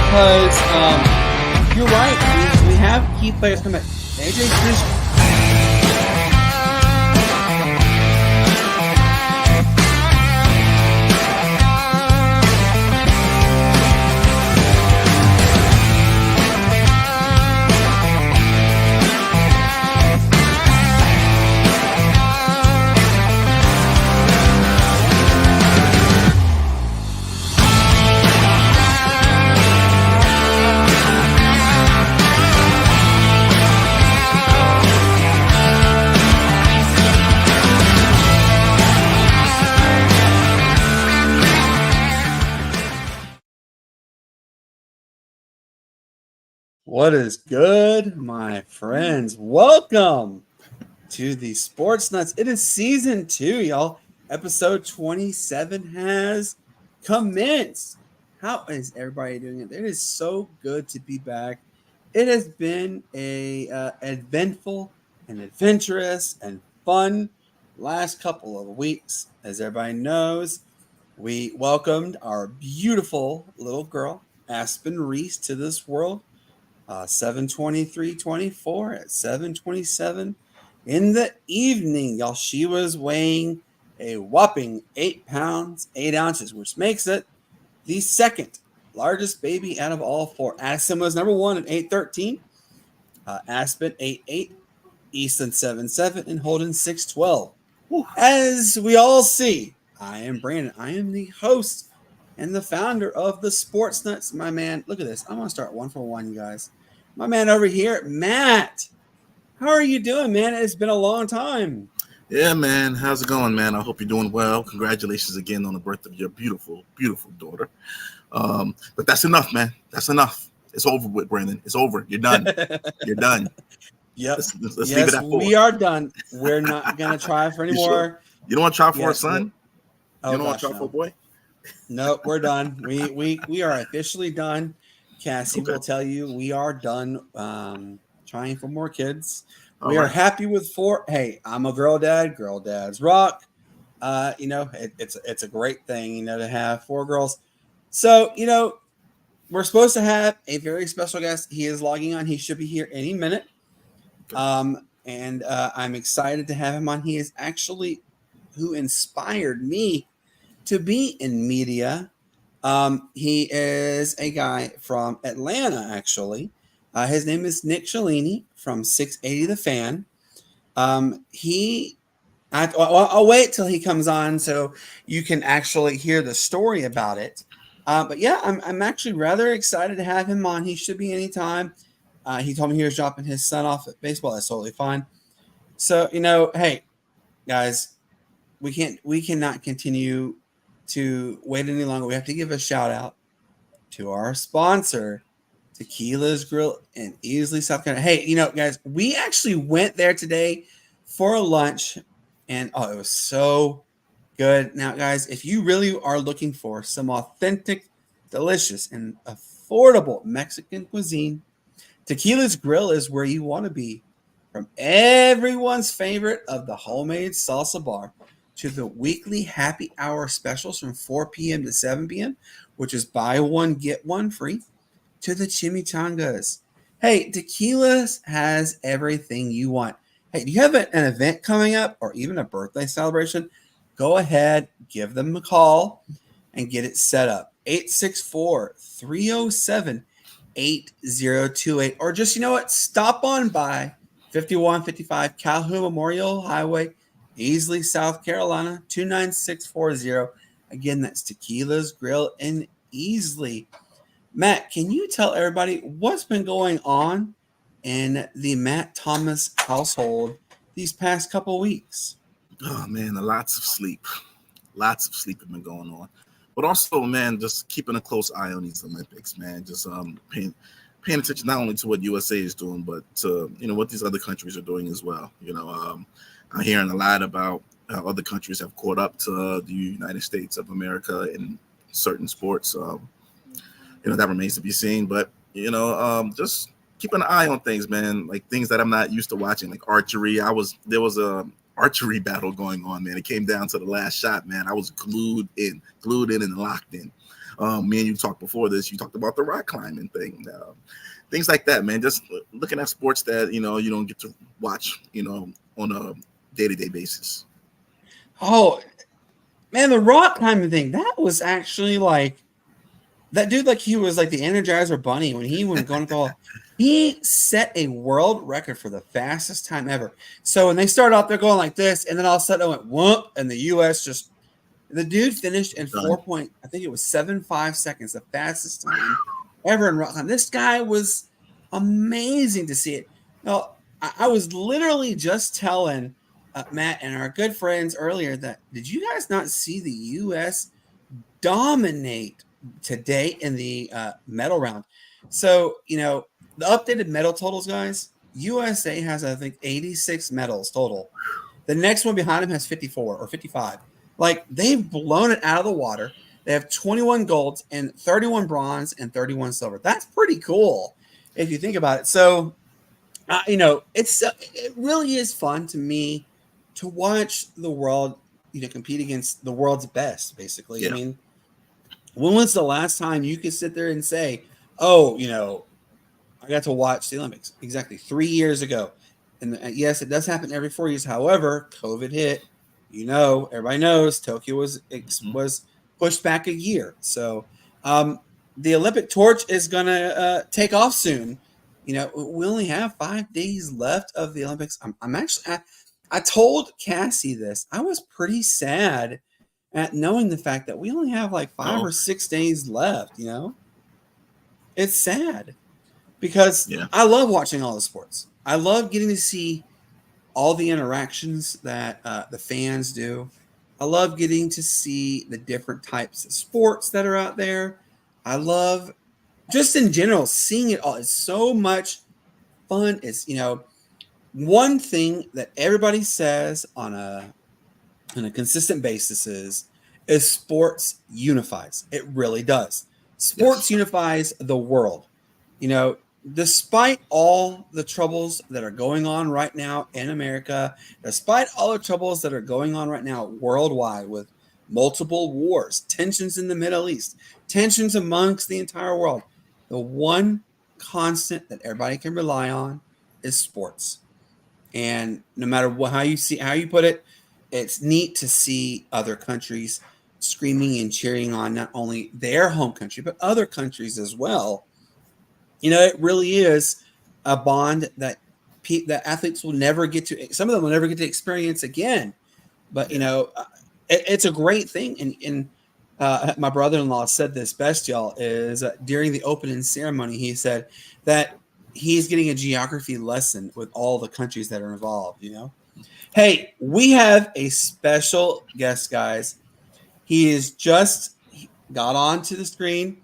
because you're right. We have key players come back. AJ Chris. What is good, my friends? Welcome to the Sportz Nutz. It is season 2, y'all. Episode 27 has commenced. How is everybody doing it? It is so good to be back. It has been a eventful and adventurous and fun last couple of weeks. As everybody knows, we welcomed our beautiful little girl, Aspen Reese, to this world. 7:23:24 at 7:27 in the evening, y'all. She was weighing a whopping 8 pounds 8 ounces, which makes it the second largest baby out of all four. Aspen was number one at 8:13. Aspen 8'8", Easton 7'7", and Holden 6'12". As we all see, I am Brandon. I am the host and the founder of the Sportz Nutz. My man, look at this. I'm going to start one for one, you guys. My man over here, Matt. How are you doing, man? It's been a long time. Yeah, man. How's it going, man? I hope you're doing well. Congratulations again on the birth of your beautiful, beautiful daughter. But that's enough, man. That's enough. It's over with, Brandon. It's over. You're done. You're done. Yep. Let's leave it at 4. We are done. We're not going to try for any more. Sure? You don't want to try for a son? Oh, you don't want to try for a boy? Nope, we're done. We are officially done. Cassie will tell you we are done trying for more kids. We are happy with 4. Hey, I'm a girl dad. Girl dads rock. It's a great thing, to have 4 girls. So, we're supposed to have a very special guest. He is logging on. He should be here any minute. And I'm excited to have him on. He is actually who inspired me to be in media. He is a guy from Atlanta, actually. His name is Nick Cellini from 680 The Fan. I'll wait till he comes on so you can actually hear the story about it. But yeah, I'm actually rather excited to have him on. He should be anytime. He told me he was dropping his son off at baseball. That's totally fine. So, hey, guys, we cannot continue to wait any longer. We have to give a shout out to our sponsor, Tequila's Grill in Easley, South Carolina. Hey, guys, we actually went there today for lunch, and it was so good. Now, guys, if you really are looking for some authentic, delicious, and affordable Mexican cuisine, Tequila's Grill is where you want to be. From everyone's favorite of the homemade salsa bar to the weekly happy hour specials from 4 p.m. to 7 p.m., which is buy one, get one free, to the chimichangas. Hey, Tequila's has everything you want. Hey, do you have an event coming up or even a birthday celebration? Go ahead, give them a call, and get it set up. 864-307-8028. Or just, stop on by 5155 Calhoun Memorial Highway, Easley, South Carolina, 29640. Again, that's Tequila's Grill in Easley. Matt, can you tell everybody what's been going on in the Matt Thomas household these past couple weeks? Oh, man, lots of sleep. Lots of sleep have been going on. But also, man, just keeping a close eye on these Olympics, man. Just paying attention not only to what USA is doing, but to, what these other countries are doing as well. I'm hearing a lot about how other countries have caught up to the United States of America in certain sports. That remains to be seen. But, just keeping an eye on things, man, like things that I'm not used to watching, like archery. There was a archery battle going on, man. It came down to the last shot, man. I was glued in and locked in. Me and you talked before this. You talked about the rock climbing thing, things like that, man. Just looking at sports that you don't get to watch, on a day-to-day basis. Oh man, the rock climbing thing, that was actually like that dude, like he was like the Energizer Bunny when he went going to the wall. He set a world record for the fastest time ever. So when they started off, they're going like this, and then all of a sudden it went whoop, and the US just the dude finished in I think it was 7.5 seconds, the fastest time ever in rock climbing. This guy was amazing to see it. Now, I was literally just telling Matt and our good friends earlier that did you guys not see the US dominate today in the medal round? So, the updated medal totals, guys, USA has, I think, 86 medals total. The next one behind them has 54 or 55. Like, they've blown it out of the water. They have 21 golds and 31 bronze and 31 silver. That's pretty cool if you think about it. So, it really is fun to me to watch the world, compete against the world's best, basically. Yeah. I mean, when was the last time you could sit there and say, oh, I got to watch the Olympics? Exactly 3 years ago. And yes, it does happen every 4 years. However, COVID hit. Everybody knows Tokyo was pushed back a year. So the Olympic torch is going to take off soon. We only have 5 days left of the Olympics. I'm actually, I told Cassie this. I was pretty sad at knowing the fact that we only have like 5 or 6 days left. It's sad because I love watching all the sports. I love getting to see all the interactions that the fans do. I love getting to see the different types of sports that are out there. I love just in general seeing it all. It's so much fun. It's, one thing that everybody says on a consistent basis is sports unifies. It really does. Sports unifies the world. Despite all the troubles that are going on right now in America, despite all the troubles that are going on right now worldwide with multiple wars, tensions in the Middle East, tensions amongst the entire world, the one constant that everybody can rely on is sports. And no matter how you put it, it's neat to see other countries screaming and cheering on not only their home country, but other countries as well. It really is a bond that athletes will never get to. Some of them will never get to experience again. But, it's a great thing. And my brother-in-law said this best, y'all, is during the opening ceremony, he said that he's getting a geography lesson with all the countries that are involved, Hey, we have a special guest, guys. He is just got onto the screen.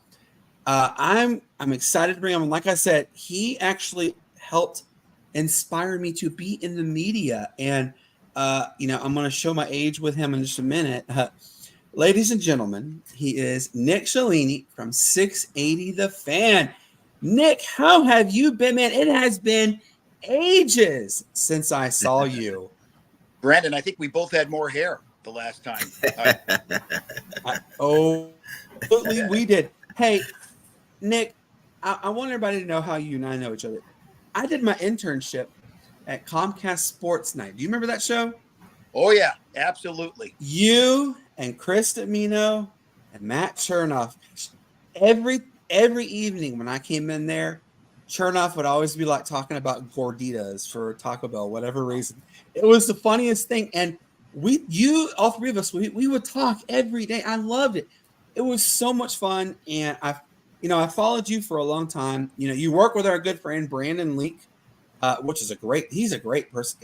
I'm excited to bring him on. Like I said, he actually helped inspire me to be in the media. And, I'm going to show my age with him in just a minute. Ladies and gentlemen, he is Nick Shalini from 680 The Fan. Nick, how have you been, man? It has been ages since I saw you. Brandon, I think we both had more hair the last time. Absolutely, we did. Hey, Nick, I want everybody to know how you and I know each other. I did my internship at Comcast Sportz Nutz. Do you remember that show? Oh, yeah, absolutely. You and Chris Domino and Matt Chernoff, every evening when I came in there, Chernoff would always be like talking about gorditas for Taco Bell, whatever reason. It was the funniest thing. And all three of us, we would talk every day. I loved it. It was so much fun. And I followed you for a long time. You work with our good friend, Brandon Leak, which is he's a great person.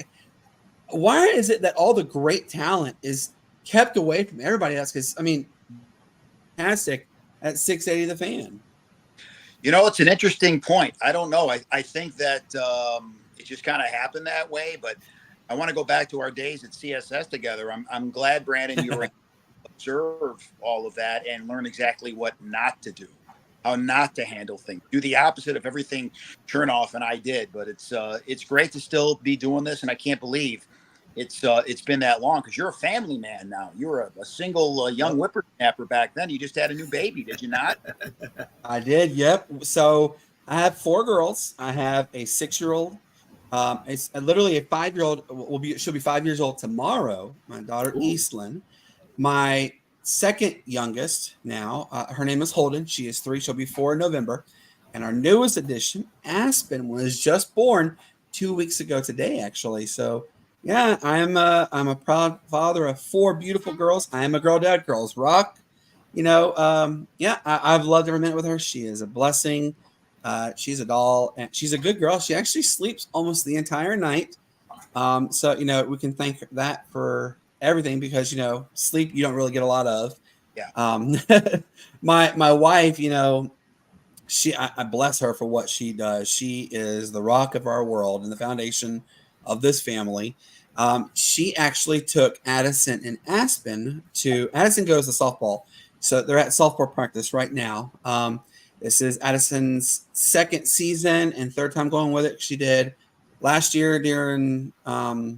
Why is it that all the great talent is kept away from everybody else? Because, fantastic at 680 The Fan. It's an interesting point. I don't know. I think that it just kind of happened that way, but I want to go back to our days at CSS together. I'm glad, Brandon, you were able to observe all of that and learn exactly what not to do, how not to handle things, do the opposite of everything Chernoff and I did. But it's great to still be doing this, and I can't believe it's been that long because you're a family man now. You were a single young whippersnapper back then. You just had a new baby, did you not? I did. Yep. So I have 4 girls. I have a 6-year-old. It's literally a 5-year-old. She'll be 5 years old tomorrow. My daughter Eastlyn. My second youngest now. Her name is Holden. She is 3. She'll be 4 in November. And our newest addition, Aspen, was just born 2 weeks ago today, actually. So yeah, I'm a proud father of 4 beautiful girls. I am a girl dad. Girls rock. I've loved every minute with her. She is a blessing. She's a doll, and she's a good girl. She actually sleeps almost the entire night. So we can thank that for everything because sleep you don't really get a lot of. Yeah. My wife, I bless her for what she does. She is the rock of our world and the foundation of this family. She actually took Addison and Aspen Addison goes to softball. So they're at softball practice right now. This is Addison's 2nd season and 3rd time going with it. She did last year during, I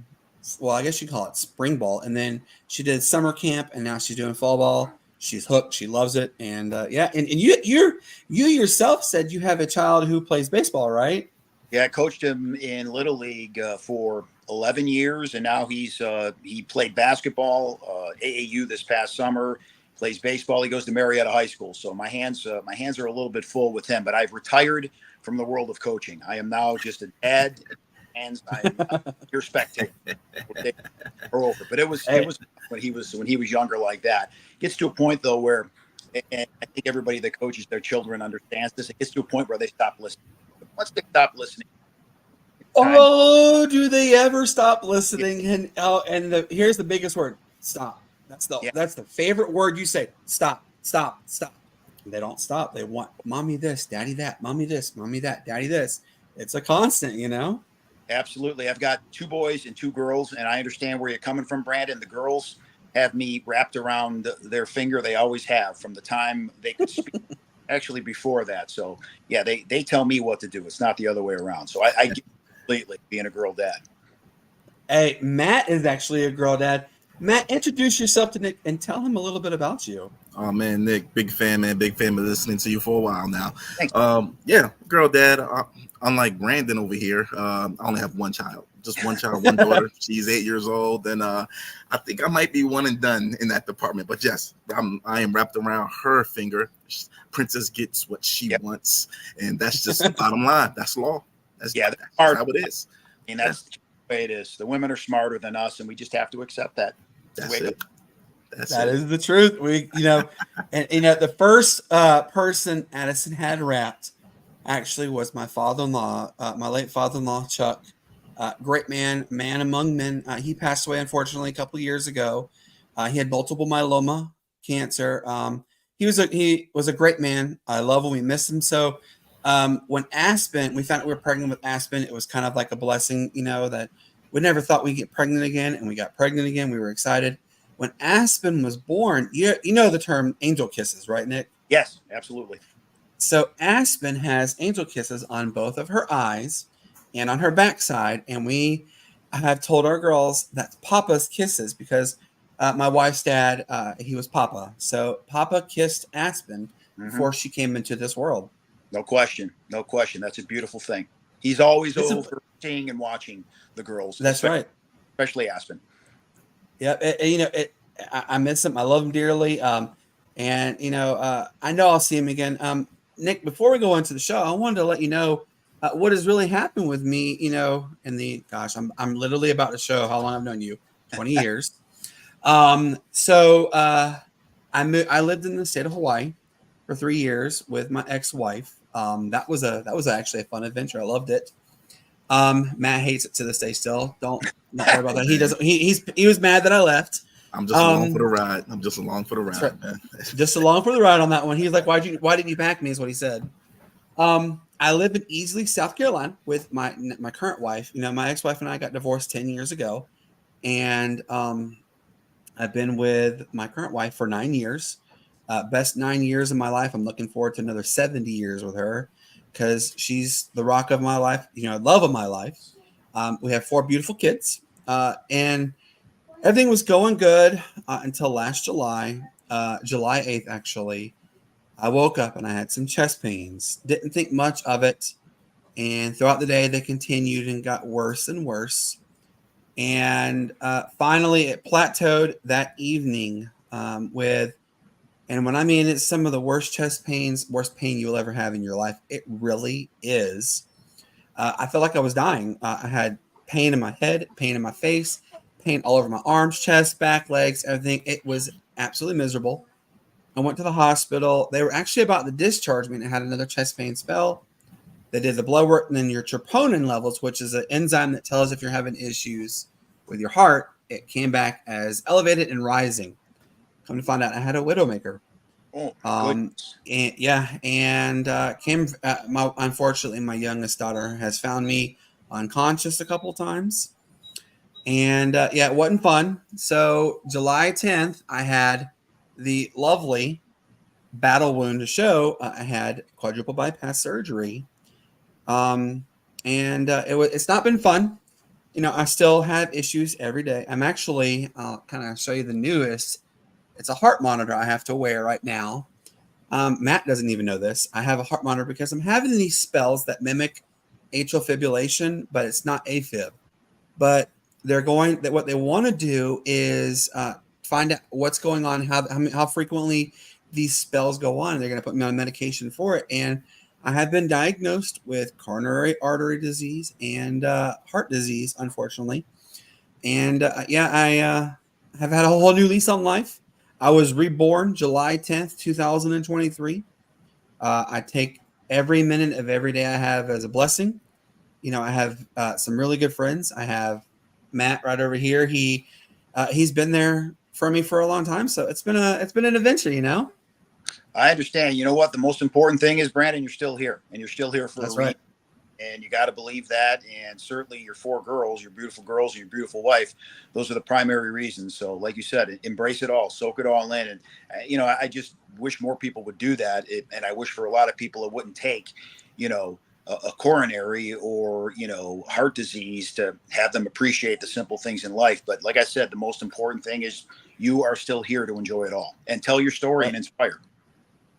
guess you call it spring ball. And then she did summer camp and now she's doing fall ball. She's hooked. She loves it. And and you yourself said you have a child who plays baseball, right? Yeah, I coached him in Little League for 11 years. And now he played basketball, AAU this past summer. Plays baseball. He goes to Marietta High School. So my hands are a little bit full with him, but I've retired from the world of coaching. I am now just a dad, and I'm your spectator. We're over. But it was when he was younger like that. It gets to a point though where, and I think everybody that coaches their children understands this. It gets to a point where they stop listening. Once they stop listening. Do they ever stop listening? And here's the biggest word: stop. That's the favorite word you say. Stop. They don't stop. They want mommy this, daddy that, mommy this, mommy that, daddy this. It's a constant, Absolutely. I've got 2 boys and 2 girls, and I understand where you're coming from, Brandon. The girls have me wrapped around their finger. They always have from the time they could speak. Actually, before that. So yeah, they tell me what to do. It's not the other way around. So I get completely being a girl dad. Hey, Matt is actually a girl dad. Matt, introduce yourself to Nick and tell him a little bit about you. Oh man, Nick, big fan, man. Big fan of listening to you for a while now. Thanks. Girl dad. Unlike Brandon over here, I only have one child. Just one child, one daughter. She's 8 years old, and I think I might be one and done in that department. But yes, I am wrapped around her finger. Princess gets what she wants, and that's just the bottom line. That's law. That's how it is. And that's the way it is. The women are smarter than us, and we just have to accept that. That's it. That is the truth. The first person Addison had wrapped actually was my father-in-law, my late father-in-law, Chuck. Great man among men. He passed away, unfortunately, a couple of years ago. He had multiple myeloma cancer. He was a great man. I love him. We miss him. So when Aspen, we found out we were pregnant with Aspen, it was kind of like a blessing, that we never thought we'd get pregnant again, and we got pregnant again. We were excited. When Aspen was born, you know the term angel kisses, right, Nick? Yes, absolutely. So Aspen has angel kisses on both of her eyes and on her backside, and we have told our girls that's Papa's kisses because my wife's dad, he was Papa. So Papa kissed Aspen before she came into this world. No question. That's a beautiful thing. He's always over seeing and watching the girls. That's right. Especially Aspen. Yeah, I miss him. I love him dearly. I know I'll see him again. Nick, before we go into the show, I wanted to let you know what has really happened with me. I'm literally about to show how long I've known you, 20 years. I lived in the state of Hawaii for 3 years with my ex-wife. That was actually a fun adventure. I loved it. Matt hates it to this day still. Don't worry about that. He doesn't. He was mad that I left. I'm just along for the ride. Right. Man. Just along for the ride on that one. He was like, why didn't you back me? Is what he said. I live in Easley, South Carolina, with my current wife. My ex-wife and I got divorced 10 years ago, and I've been with my current wife for 9 years. Best 9 years of my life. I'm looking forward to another 70 years with her because she's the rock of my life, love of my life. We have 4 beautiful kids. And everything was going good until last July, July 8th, actually. I woke up and I had some chest pains. Didn't think much of it. And throughout the day, they continued and got worse and worse. And finally, it plateaued that evening and when I mean it's some of the worst chest pains, worst pain you'll ever have in your life, it really is. I felt like I was dying. I had pain in my head, pain in my face, pain all over my arms, chest, back, legs, everything. It was absolutely miserable. I went to the hospital. They were actually about to discharge me and I had another chest pain spell. They did the blood work and then your troponin levels, which is an enzyme that tells if you're having issues with your heart, it came back as elevated and rising. Come to find out, I had a widowmaker. Oh, unfortunately, my youngest daughter has found me unconscious a couple times. And it wasn't fun. So July 10th, I had the lovely battle wound to show. I had quadruple bypass surgery. It's not been fun. I still have issues every day. I'm actually, I'll kind of show you the newest. It's a heart monitor I have to wear right now. Matt doesn't even know this. I have a heart monitor because I'm having these spells that mimic atrial fibrillation, but it's not AFib. But what they want to do is find out what's going on, how frequently these spells go on. They're going to put me on medication for it. And I have been diagnosed with coronary artery disease and heart disease, unfortunately. And I have had a whole new lease on life. I was reborn July 10th, 2023. I take every minute of every day I have as a blessing. I have some really good friends. I have Matt right over here. He's been there for me for a long time. So it's been an adventure, I understand. You know what? The most important thing is, Brandon, you're still here, and you're still here for That's a reason. Right. And you got to believe that. And certainly your 4 girls, your beautiful girls, and your beautiful wife, those are the primary reasons. So like you said, embrace it all, soak it all in. And, I just wish more people would do that. And I wish for a lot of people it wouldn't take, a coronary or, heart disease to have them appreciate the simple things in life. But like I said, the most important thing is you are still here to enjoy it all and tell your story and inspire.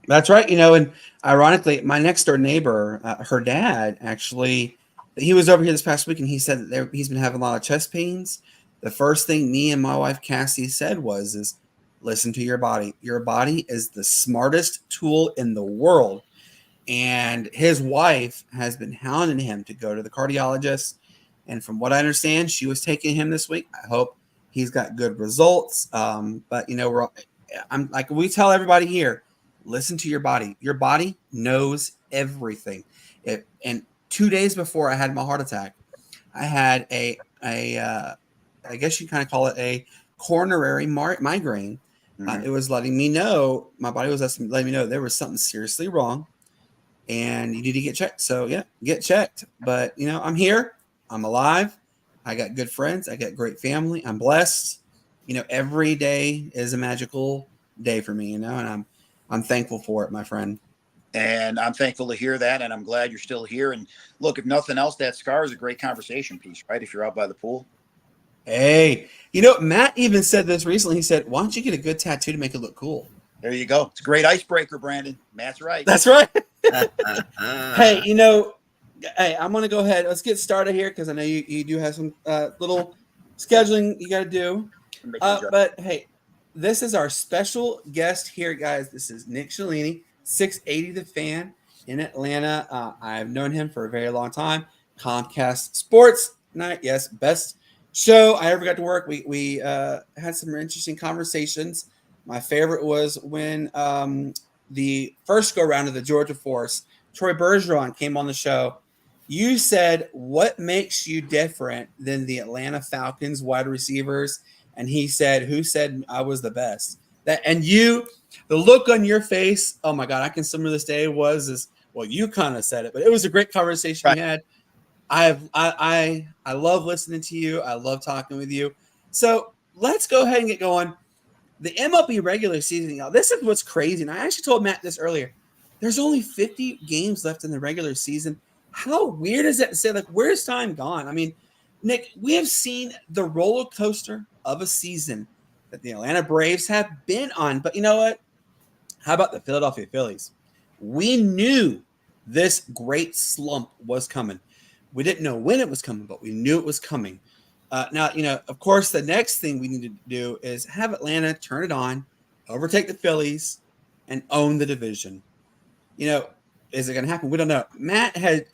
That's right. And ironically, my next door neighbor, her dad, actually, he was over here this past week and he said that he's been having a lot of chest pains. The first thing me and my wife, Cassie, said is listen to your body. Your body is the smartest tool in the world. And his wife has been hounding him to go to the cardiologist. And from what I understand, she was taking him this week. I hope he's got good results. But I'm like we tell everybody here, listen to your body. Your body knows everything. And 2 days before I had my heart attack, I had I guess you kind of call it a coronary migraine. Mm-hmm. It was letting me know, my body was letting me know there was something seriously wrong and you need to get checked. So yeah, get checked. But I'm here, I'm alive. I got good friends. I got great family. I'm blessed. Every day is a magical day for me, and I'm thankful for it, my friend. And I'm thankful to hear that. And I'm glad you're still here. And look, if nothing else, that scar is a great conversation piece, right? If you're out by the pool. Hey, Matt even said this recently. He said, why don't you get a good tattoo to make it look cool? There you go. It's a great icebreaker, Brandon. Matt's right. That's right. Hey, hey, I'm going to go ahead. Let's get started here because I know you do have some little scheduling you got to do. But hey, this is our special guest here, guys. This is Nick Shalini, 680 The Fan in Atlanta. I've known him for a very long time. Comcast Sports Night, yes, best show I ever got to work. We had some interesting conversations. My favorite was when the first go round of the Georgia Force, Troy Bergeron came on the show. You said, what makes you different than the Atlanta Falcons wide receivers? And he said, who said I was the best? The look on your face, oh my God, I can still remember this day well, you kind of said it, but it was a great conversation we had. I love listening to you. I love talking with you. So let's go ahead and get going. The MLB regular season, y'all, this is what's crazy. And I actually told Matt this earlier. There's only 50 games left in the regular season. How weird is that to say? Like, where's time gone? I mean, Nick, we have seen the roller coaster of a season that the Atlanta Braves have been on. But you know what? How about the Philadelphia Phillies? We knew this great slump was coming. We didn't know when it was coming, but we knew it was coming. Now, of course, the next thing we need to do is have Atlanta turn it on, overtake the Phillies, and own the division. Is it going to happen? We don't know.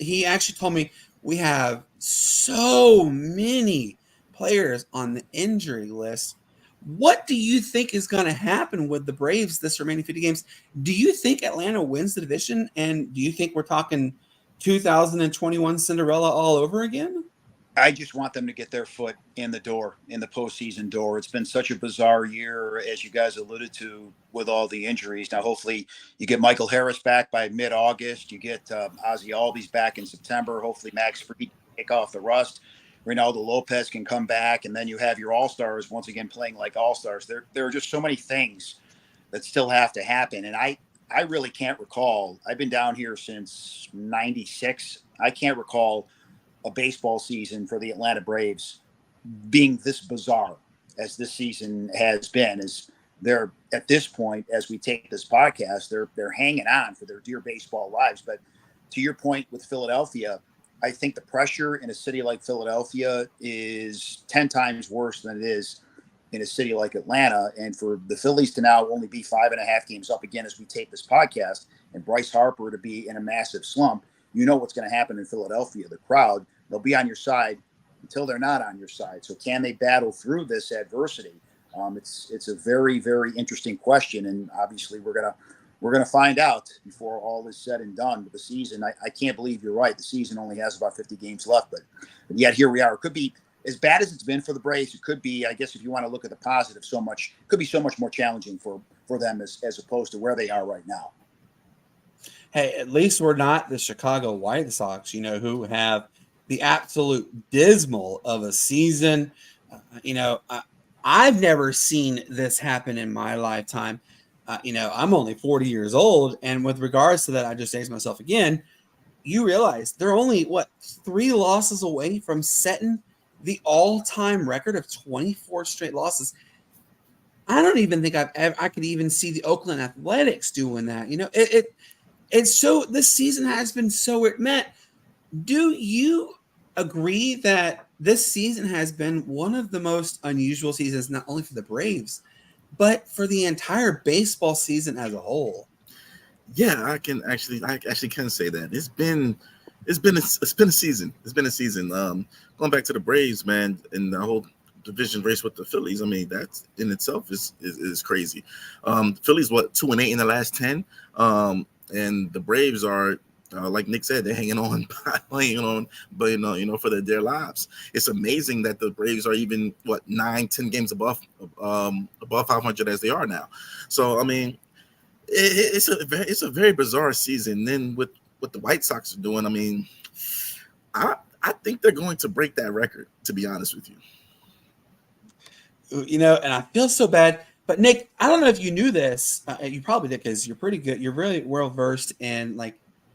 He actually told me we have so many players on the injury list. What do you think is going to happen with the Braves this remaining 50 games? Do you think Atlanta wins the division? And do you think we're talking 2021 Cinderella all over again? I just want them to get their foot in the door, in the postseason door. It's been such a bizarre year, as you guys alluded to, with all the injuries. Now, hopefully, you get Michael Harris back by mid-August. You get Ozzie Albies back in September. Hopefully, Max Fried can kick off the rust. Ronaldo Lopez can come back, and then you have your all-stars once again playing like all-stars. There are just so many things that still have to happen, and I really can't recall. I've been down here since '96. I can't recall a baseball season for the Atlanta Braves being this bizarre as this season has been. As they're at this point, as we take this podcast, they're hanging on for their dear baseball lives. But to your point with Philadelphia, I think the pressure in a city like Philadelphia is 10 times worse than it is in a city like Atlanta. And for the Phillies to now only be 5.5 games up again as we tape this podcast, and Bryce Harper to be in a massive slump, you know what's going to happen in Philadelphia. The crowd, they'll be on your side until they're not on your side. So can they battle through this adversity? It's a very, very interesting question, and obviously we're gonna find out before all is said and done with the season. I can't believe you're right. The season only has about 50 games left, but yet here we are. It could be as bad as it's been for the Braves. It could be, I guess, if you want to look at the positive, could be so much more challenging for them as opposed to where they are right now. Hey, at least we're not the Chicago White Sox, who have the absolute dismal of a season. I've never seen this happen in my lifetime. I'm only 40 years old. And with regards to that, I just aged myself again. You realize they're only, 3 losses away from setting the all-time record of 24 straight losses. I don't even think I could even see the Oakland Athletics doing that. It's so, this season has been so weird. Matt, do you agree that this season has been one of the most unusual seasons, not only for the Braves, but for the entire baseball season as a whole? Yeah, I actually can say that. It's been a season. It's been a season. Going back to the Braves, man, and the whole division race with the Phillies. I mean, that in itself is crazy. Phillies 2-8 in the last 10. And the Braves are, like Nick said, they're hanging on, but for their lives. It's amazing that the Braves are even 9-10 games above 500 as they are now. So I mean, it's a very bizarre season. Then with what the White Sox are doing, I mean, I think they're going to break that record, to be honest with you. And I feel so bad. But Nick, I don't know if you knew this. You probably did, because you're pretty good. You're really well versed in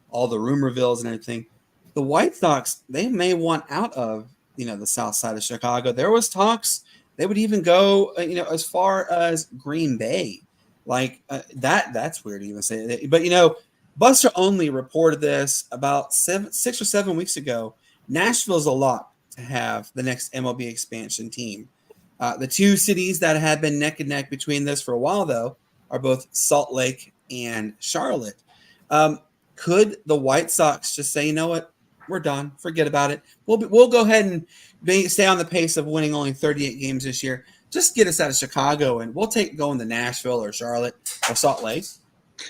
all the rumorvilles and everything. The White Sox, they may want out of the South Side of Chicago. There was talks they would even go as far as Green Bay. That's weird to even say that. But Buster Only reported this about 6 or 7 weeks ago. Nashville's a lot to have the next MLB expansion team. The 2 cities that have been neck and neck between this for a while, though, are both Salt Lake and Charlotte. Could the White Sox just say, you know what, we're done, forget about it. We'll go ahead and stay on the pace of winning only 38 games this year. Just get us out of Chicago, and we'll take going to Nashville or Charlotte or Salt Lake.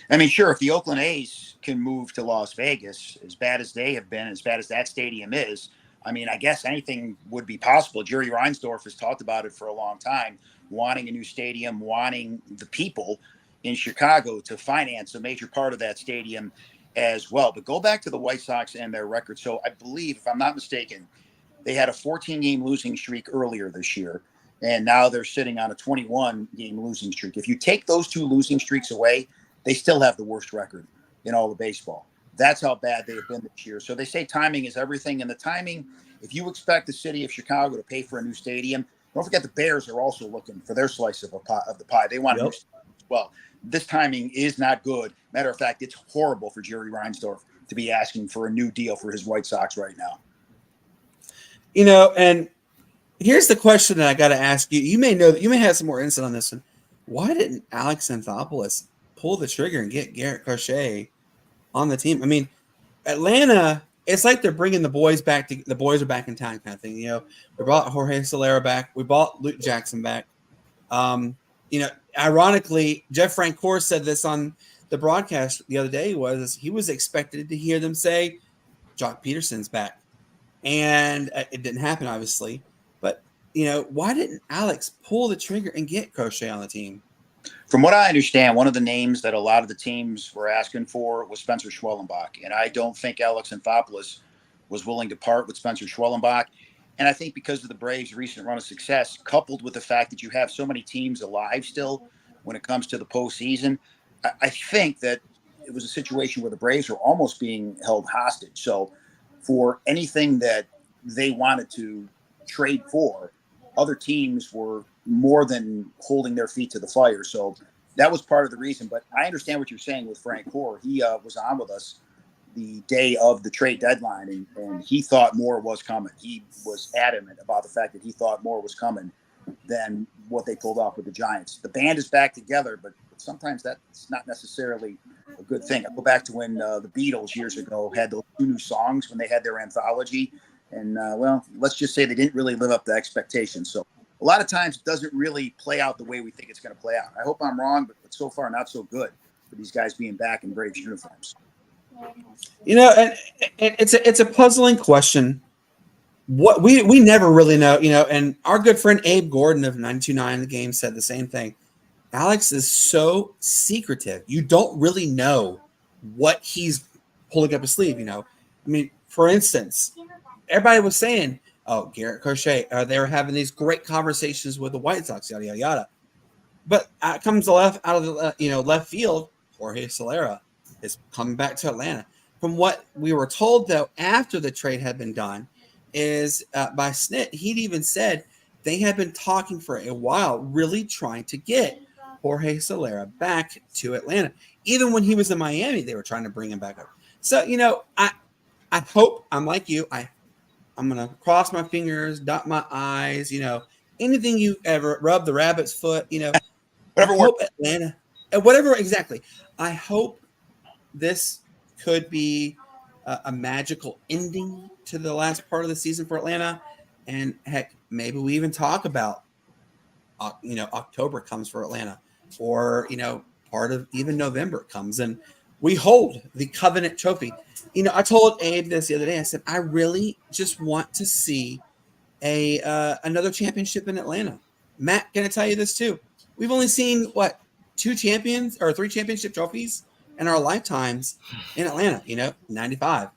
I mean, sure, if the Oakland A's can move to Las Vegas, as bad as they have been, as bad as that stadium is, I mean, I guess anything would be possible. Jerry Reinsdorf has talked about it for a long time, wanting a new stadium, wanting the people in Chicago to finance a major part of that stadium as well. But go back to the White Sox and their record. So I believe, if I'm not mistaken, they had a 14-game losing streak earlier this year, and now they're sitting on a 21-game losing streak. If you take those 2 losing streaks away, they still have the worst record in all of baseball. That's how bad they have been this year. So they say timing is everything, and the timing if you expect the city of Chicago to pay for a new stadium, don't forget the Bears are also looking for their slice of the pie. They want a new stadium as well. This timing is not good. Matter of fact, it's horrible for Jerry Reinsdorf to be asking for a new deal for his White Sox right now. And here's the question that I got to ask you. You may have some more insight on this one. Why didn't Alex Anthopoulos pull the trigger and get Garrett Crochet on the team? I mean, Atlanta, it's like they're bringing the boys back. The boys are back in town kind of thing. We brought Jorge Solera back. We brought Luke Jackson back. Ironically, Jeff Francoeur said this on the broadcast the other day, he was expected to hear them say Jock Peterson's back. And it didn't happen, obviously. But, why didn't Alex pull the trigger and get Crochet on the team? From what I understand, one of the names that a lot of the teams were asking for was Spencer Schwellenbach. And I don't think Alex Anthopoulos was willing to part with Spencer Schwellenbach. And I think because of the Braves' recent run of success, coupled with the fact that you have so many teams alive still when it comes to the postseason, I think that it was a situation where the Braves were almost being held hostage. So for anything that they wanted to trade for, other teams were more than holding their feet to the fire. So that was part of the reason. But I understand what you're saying with Frank Core. He was on with us the day of the trade deadline, and he thought more was coming. He was adamant about the fact that he thought more was coming than what they pulled off with the Giants. The band is back together, but sometimes that's not necessarily a good thing. I go back to when the Beatles years ago had those 2 new songs when they had their anthology. And, let's just say they didn't really live up to expectations. So a lot of times it doesn't really play out the way we think it's going to play out. I hope I'm wrong, but so far not so good for these guys being back in Braves uniforms. And it's a puzzling question. What we never really know, and our good friend Abe Gordon of 92.9 The Game said the same thing. Alex is so secretive. You don't really know what he's pulling up his sleeve, I mean, for instance, everybody was saying, oh, Garrett Crochet, they were having these great conversations with the White Sox, yada, yada, yada. But comes out of the left field, Jorge Solera is coming back to Atlanta. From what we were told, though, after the trade had been done, is by Snit, he'd even said they had been talking for a while, really trying to get Jorge Solera back to Atlanta. Even when he was in Miami, they were trying to bring him back up. So, I hope I'm like you. I'm going to cross my fingers, dot my I's, anything you ever rub the rabbit's foot, Whatever works. Atlanta, whatever, exactly. I hope this could be a magical ending to the last part of the season for Atlanta. And heck, maybe we even talk about, October comes for Atlanta, or, part of even November comes and we hold the Covenant Trophy. I told Abe this the other day. I said, I really just want to see another championship in Atlanta. Matt, can I tell you this too? We've only seen 3 championship trophies in our lifetimes in Atlanta, 95.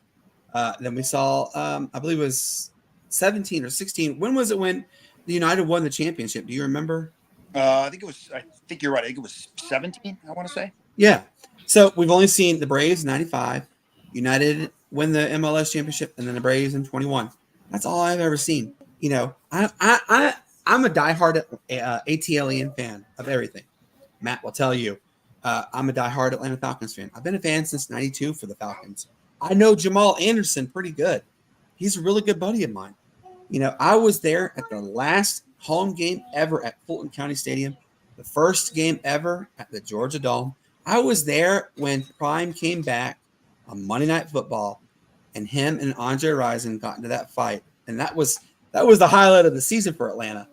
Then we saw, I believe it was 17 or 16. When was it when the United won the championship? Do you remember? I think you're right. I think it was 17, I want to say. Yeah. So we've only seen the Braves 95, United win the MLS championship, and then the Braves in 21. That's all I've ever seen. I'm a diehard ATLian fan of everything. Matt will tell you, I'm a diehard Atlanta Falcons fan. I've been a fan since 92 for the Falcons. I know Jamal Anderson pretty good. He's a really good buddy of mine. I was there at the last home game ever at Fulton County Stadium, the first game ever at the Georgia Dome. I was there when Prime came back on Monday Night Football, and him and Andre Rison got into that fight, and that was the highlight of the season for Atlanta.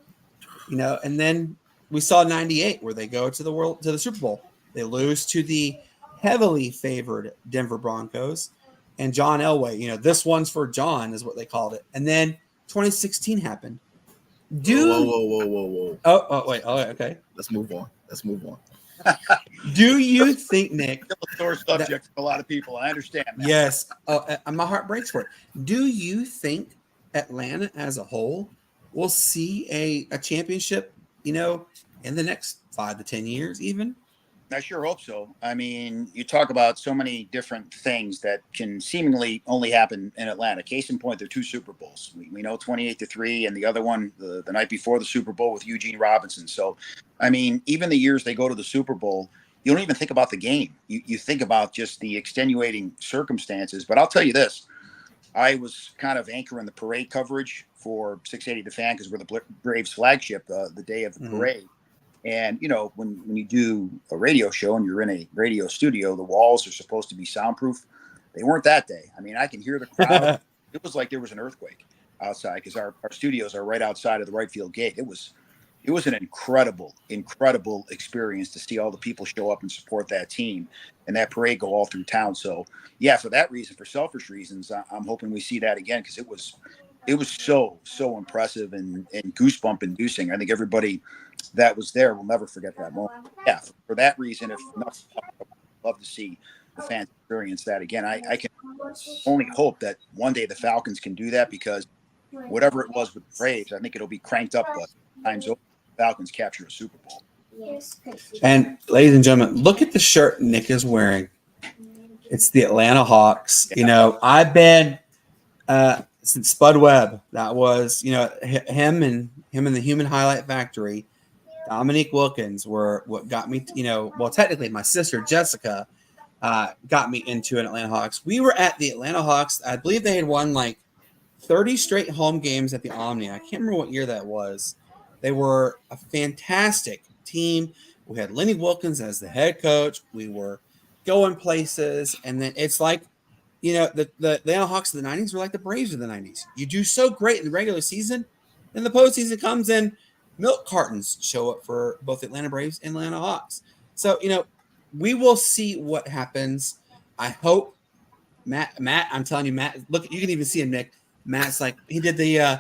And then we saw 98 where they go to the Super Bowl. They lose to the heavily favored Denver Broncos, and John Elway. This one's for John is what they called it. And then 2016 happened. Whoa. Oh, wait. Oh, okay. Let's move on. Do you think, Nick? Still a sore subject for a lot of people. I understand that. Yes. My heart breaks for it. Do you think Atlanta as a whole will see a championship, in the next 5 to 10 years even? I sure hope so. I mean, you talk about so many different things that can seemingly only happen in Atlanta. Case in point, there are two Super Bowls. We know 28-3, and the other one the night before the Super Bowl with Eugene Robinson. So, I mean, even the years they go to the Super Bowl, you don't even think about the game. You think about just the extenuating circumstances. But I'll tell you this. I was kind of anchoring the parade coverage for 680 The Fan because we're the Braves flagship the day of the parade. And, you know, when you do a radio show and you're in a radio studio, the walls are supposed to be soundproof. They weren't that day. I mean, I can hear the crowd. It was like there was an earthquake outside because our studios are right outside of the right field gate. It was an incredible experience to see all the people show up and support that team and that parade go all through town. So, yeah, for that reason, for selfish reasons, I'm hoping we see that again because it was so impressive and goosebump inducing. I think everybody that was there will never forget that moment. Yeah, for that reason, if nothing else, I'd love to see the fans experience that again. I can only hope that one day the Falcons can do that because whatever it was with the Braves, I think it'll be cranked up times over. The Falcons capture a Super Bowl. And ladies and gentlemen, look at the shirt Nick is wearing. It's the Atlanta Hawks. You know, I've been since Spud Webb. That was, you know, him and the Human Highlight Factory. Dominique Wilkins were what got me, you know, well, technically my sister Jessica got me into an Atlanta Hawks. We were at the Atlanta Hawks. I believe they had won like 30 straight home games at the Omni. I can't remember what year that was. They were a fantastic team. We had Lenny Wilkins as the head coach. We were going places. And then it's like, you know, the Atlanta Hawks of the 90s were like the Braves of the 90s. You do so great in the regular season, then the postseason comes in, milk cartons show up for both the Atlanta Braves and Atlanta Hawks. So, you know, we will see what happens. I hope Matt, I'm telling you, Matt, look, you can even see him, Nick. Matt's like, he did the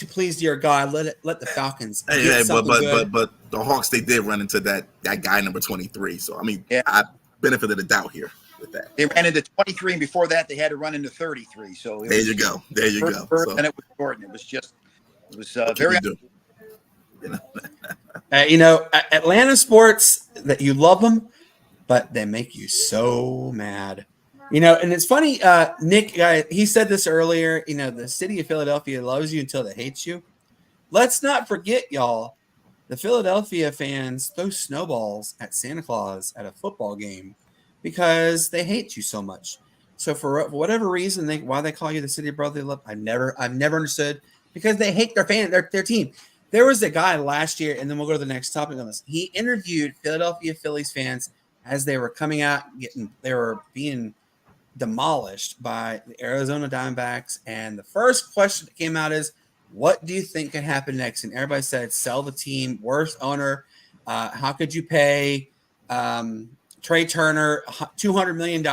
please, dear God, let the Falcons. But the Hawks, they did run into that guy number 23. So I mean, yeah. I benefit of the doubt here with that. They ran into 23, and before that, they had to run into 33. So there you go. So, and it was Jordan. It was very. You know, Atlanta sports that you love them, but they make you so mad. You know, and it's funny, Nick, he said this earlier, you know, the city of Philadelphia loves you until they hate you. Let's not forget, y'all, the Philadelphia fans throw snowballs at Santa Claus at a football game because they hate you so much. So for whatever reason, why they call you the city of brotherly love, I've never understood, because they hate their team. There was a guy last year, and then we'll go to the next topic on this. He interviewed Philadelphia Phillies fans as they were coming out, they were being demolished by the Arizona Diamondbacks. And the first question that came out is, what do you think could happen next? And everybody said, sell the team, worst owner. How could you pay Trey Turner $200 million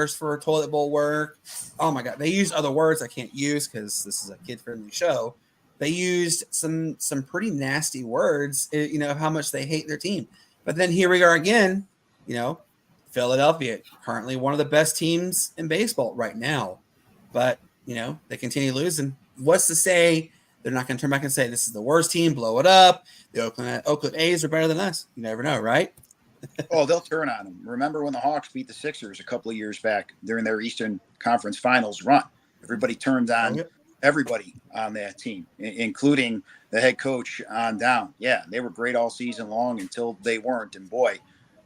for toilet bowl work? Oh my God. They used other words I can't use because this is a kid-friendly show. They used some pretty nasty words, you know, how much they hate their team. But then here we are again, you know, Philadelphia, currently one of the best teams in baseball right now. But, you know, they continue losing. What's to say they're not going to turn back and say this is the worst team, blow it up? The Oakland A's are better than us. You never know, right? Oh, they'll turn on them. Remember when the Hawks beat the Sixers a couple of years back during their Eastern Conference Finals run? Everybody turned on everybody on that team, including the head coach on down. Yeah, they were great all season long until they weren't. And boy,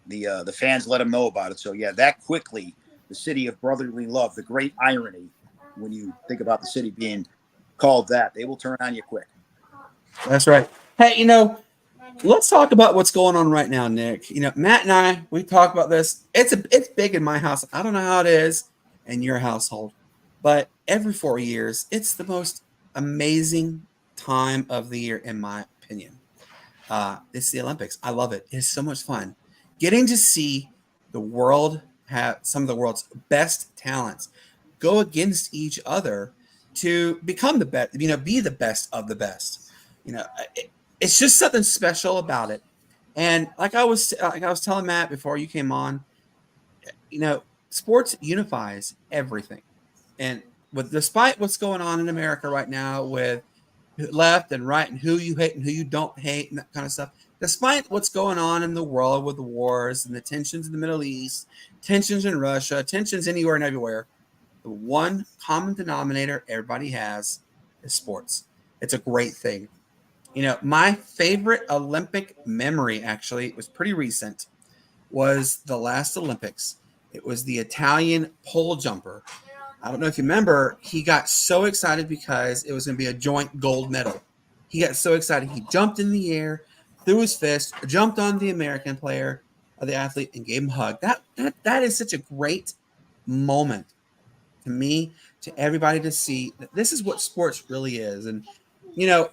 the fans let them know about it. So yeah, that quickly, the city of brotherly love, the great irony when you think about the city being called that, they will turn on you quick. That's right. Hey, you know, let's talk about what's going on right now, Nick. You know, Matt and I, we talk about this. It's big in my house. I don't know how it is in your household, but every 4 years, it's the most amazing time of the year, in my opinion. It's the Olympics. I love it. It's so much fun. Getting to see the world have some of the world's best talents go against each other to become the best, you know, be the best of the best. You know, it's just something special about it. And like I was telling Matt before you came on, you know, sports unifies everything. And despite what's going on in America right now with left and right and who you hate and who you don't hate and that kind of stuff, despite what's going on in the world with the wars and the tensions in the Middle East, tensions in Russia, tensions anywhere and everywhere, the one common denominator everybody has is sports. It's a great thing. My favorite Olympic memory, actually, was pretty recent, was the last Olympics. It was the Italian pole jumper. I don't know if you remember, he got so excited because it was going to be a joint gold medal. He got so excited. He jumped in the air, threw his fist, jumped on the American player, the athlete, and gave him a hug. That is such a great moment to me, to everybody, to see that this is what sports really is. And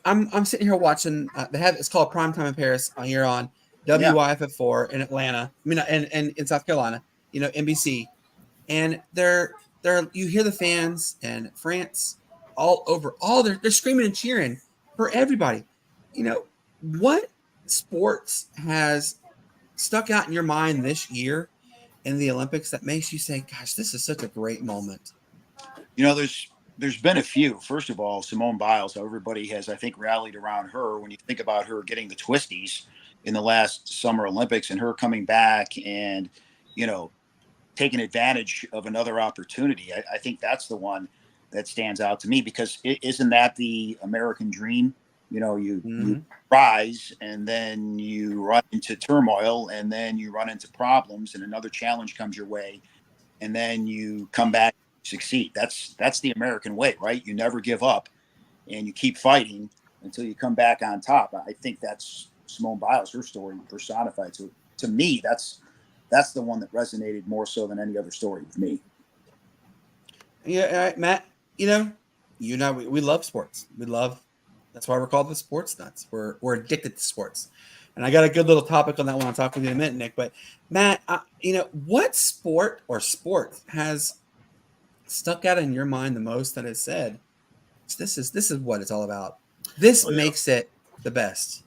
I'm sitting here watching. It's called Primetime in Paris here on WYFF4 in Atlanta. I mean, and in South Carolina. NBC, and they're you hear the fans in France all over. They're screaming and cheering for everybody. What sports has stuck out in your mind this year in the Olympics that makes you say, "Gosh, this is such a great moment"? There's been a few. First of all, Simone Biles, how everybody has, I think, rallied around her. When you think about her getting the twisties in the last Summer Olympics and her coming back and, taking advantage of another opportunity, I think that's the one that stands out to me, because isn't that the American dream? You rise and then you run into turmoil and then you run into problems and another challenge comes your way and then you come back and succeed. That's the American way, right? You never give up and you keep fighting until you come back on top. I think that's Simone Biles, her story personified. So to me, that's the one that resonated more so than any other story with me. Yeah, Matt, we love sports. That's why we're called the Sportz Nuts. We're addicted to sports. And I got a good little topic on that one. I'll talk with you in a minute, Nick. But Matt, what sport or sport has stuck out in your mind the most that has said, this is what it's all about. This makes it the best.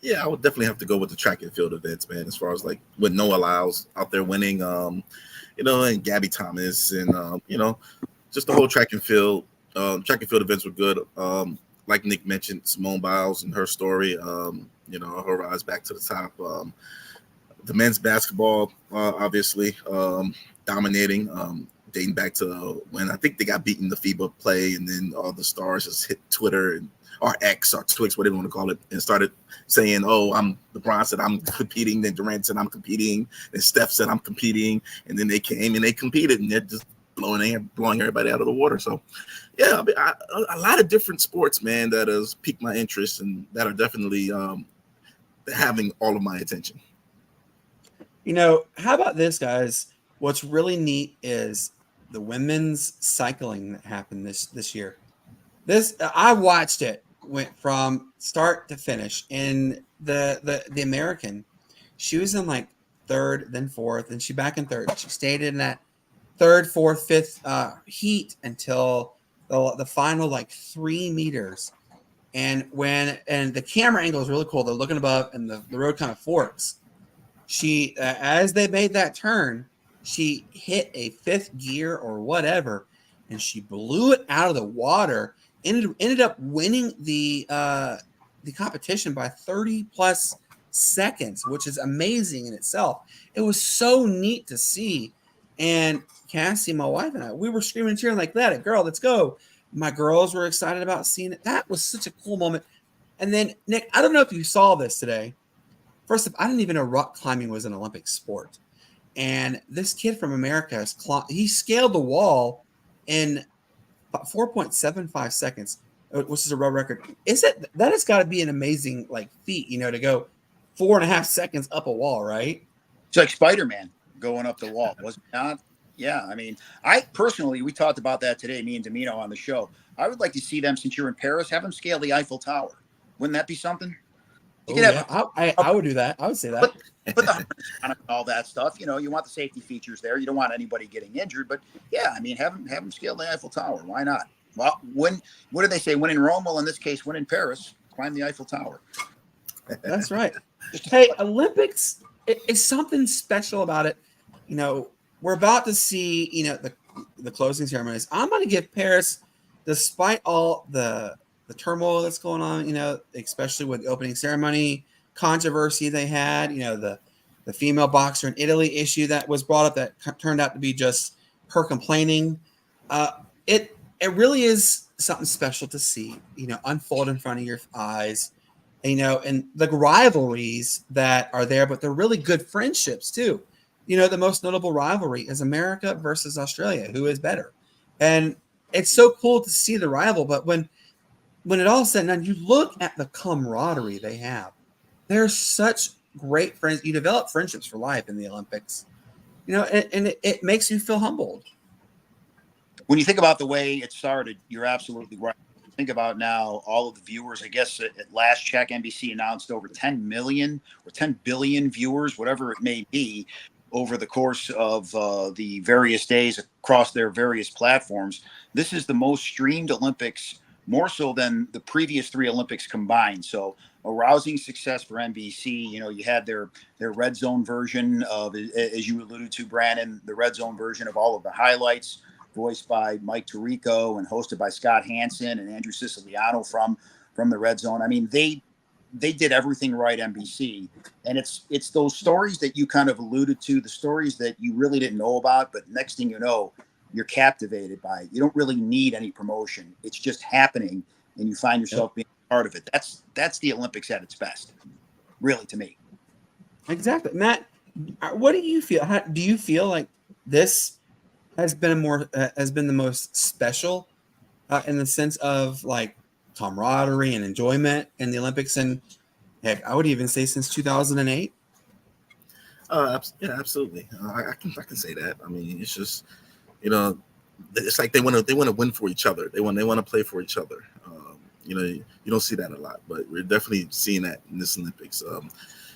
Yeah, I would definitely have to go with the track and field events, man. As far as like with Noah Lyles out there winning, and Gabby Thomas, and just the whole track and field events were good. Like Nick mentioned, Simone Biles and her story, her rise back to the top. The men's basketball, obviously, dominating, dating back to when I think they got beaten the FIBA play, and then all the stars just hit Twitter or X or Twix, whatever you want to call it, and started saying, "Oh, LeBron said I'm competing," then Durant said I'm competing, and Steph said I'm competing, and then they came and they competed, and they're just blowing everybody out of the water. So, yeah, a lot of different sports, man, that has piqued my interest and that are definitely having all of my attention. How about this, guys? What's really neat is the women's cycling that happened this year. I watched it, went from start to finish. In the American, she was in like third, then fourth, and she back in third. She stayed in that third, fourth, fifth heat until the final like 3 meters. And the camera angle is really cool. They're looking above and the road kind of forks. She, as they made that turn, she hit a fifth gear or whatever, and she blew it out of the water. Ended up winning the competition by 30 plus seconds, which is amazing in itself. It was so neat to see. And Cassie, my wife, and I, we were screaming and cheering like that. Girl, let's go. My girls were excited about seeing it. That was such a cool moment. And then, Nick, I don't know if you saw this today. First of all, I didn't even know rock climbing was an Olympic sport. And this kid from America, he scaled the wall in 4.75 seconds, which is a world record. That has got to be an amazing feat, to go 4.5 seconds up a wall, right? It's like Spider-Man going up the wall, was it not? Yeah, I mean, I personally, we talked about that today, me and Domino on the show. I would like to see them, since you're in Paris, have them scale the Eiffel Tower. Wouldn't that be something? I would do that. I would say that. Put the harness on it and all that stuff. You want the safety features there. You don't want anybody getting injured. But yeah, I mean, have them scale the Eiffel Tower. Why not? Well, what do they say? When in Rome? Well, in this case, when in Paris, climb the Eiffel Tower. That's right. Hey, Olympics, it's something special about it. We're about to see, the closing ceremonies. I'm going to give Paris, despite all the turmoil that's going on, especially with the opening ceremony, controversy they had, the female boxer in Italy issue that was brought up that turned out to be just her complaining. It really is something special to see, unfold in front of your eyes, and the rivalries that are there, but they're really good friendships too. The most notable rivalry is America versus Australia. Who is better? And it's so cool to see the rival, but when it all said and done, you look at the camaraderie they have. They're such great friends. You develop friendships for life in the Olympics, and it makes you feel humbled. When you think about the way it started, you're absolutely right. Think about now all of the viewers. I guess at last check, NBC announced over 10 million or 10 billion viewers, whatever it may be, over the course of the various days across their various platforms. This is the most streamed Olympics, more so than the previous 3 Olympics combined. So a rousing success for NBC. You had their red zone version of, as you alluded to, Brandon, the red zone version of all of the highlights, voiced by Mike Tirico and hosted by Scott Hansen and Andrew Siciliano from the red zone. I mean, they did everything right, NBC. And it's those stories that you kind of alluded to, the stories that you really didn't know about, but next thing you know, you're captivated by it. You don't really need any promotion. It's just happening, and you find yourself being part of it. That's the Olympics at its best, really, to me. Exactly. Matt, what do you feel? Do you feel like this has been the most special in the sense of like camaraderie and enjoyment in the Olympics, and heck, I would even say since 2008? Yeah, absolutely. I can say that. I mean, it's just, it's like they want to win for each other. They want to play for each other. You don't see that a lot, but we're definitely seeing that in this Olympics.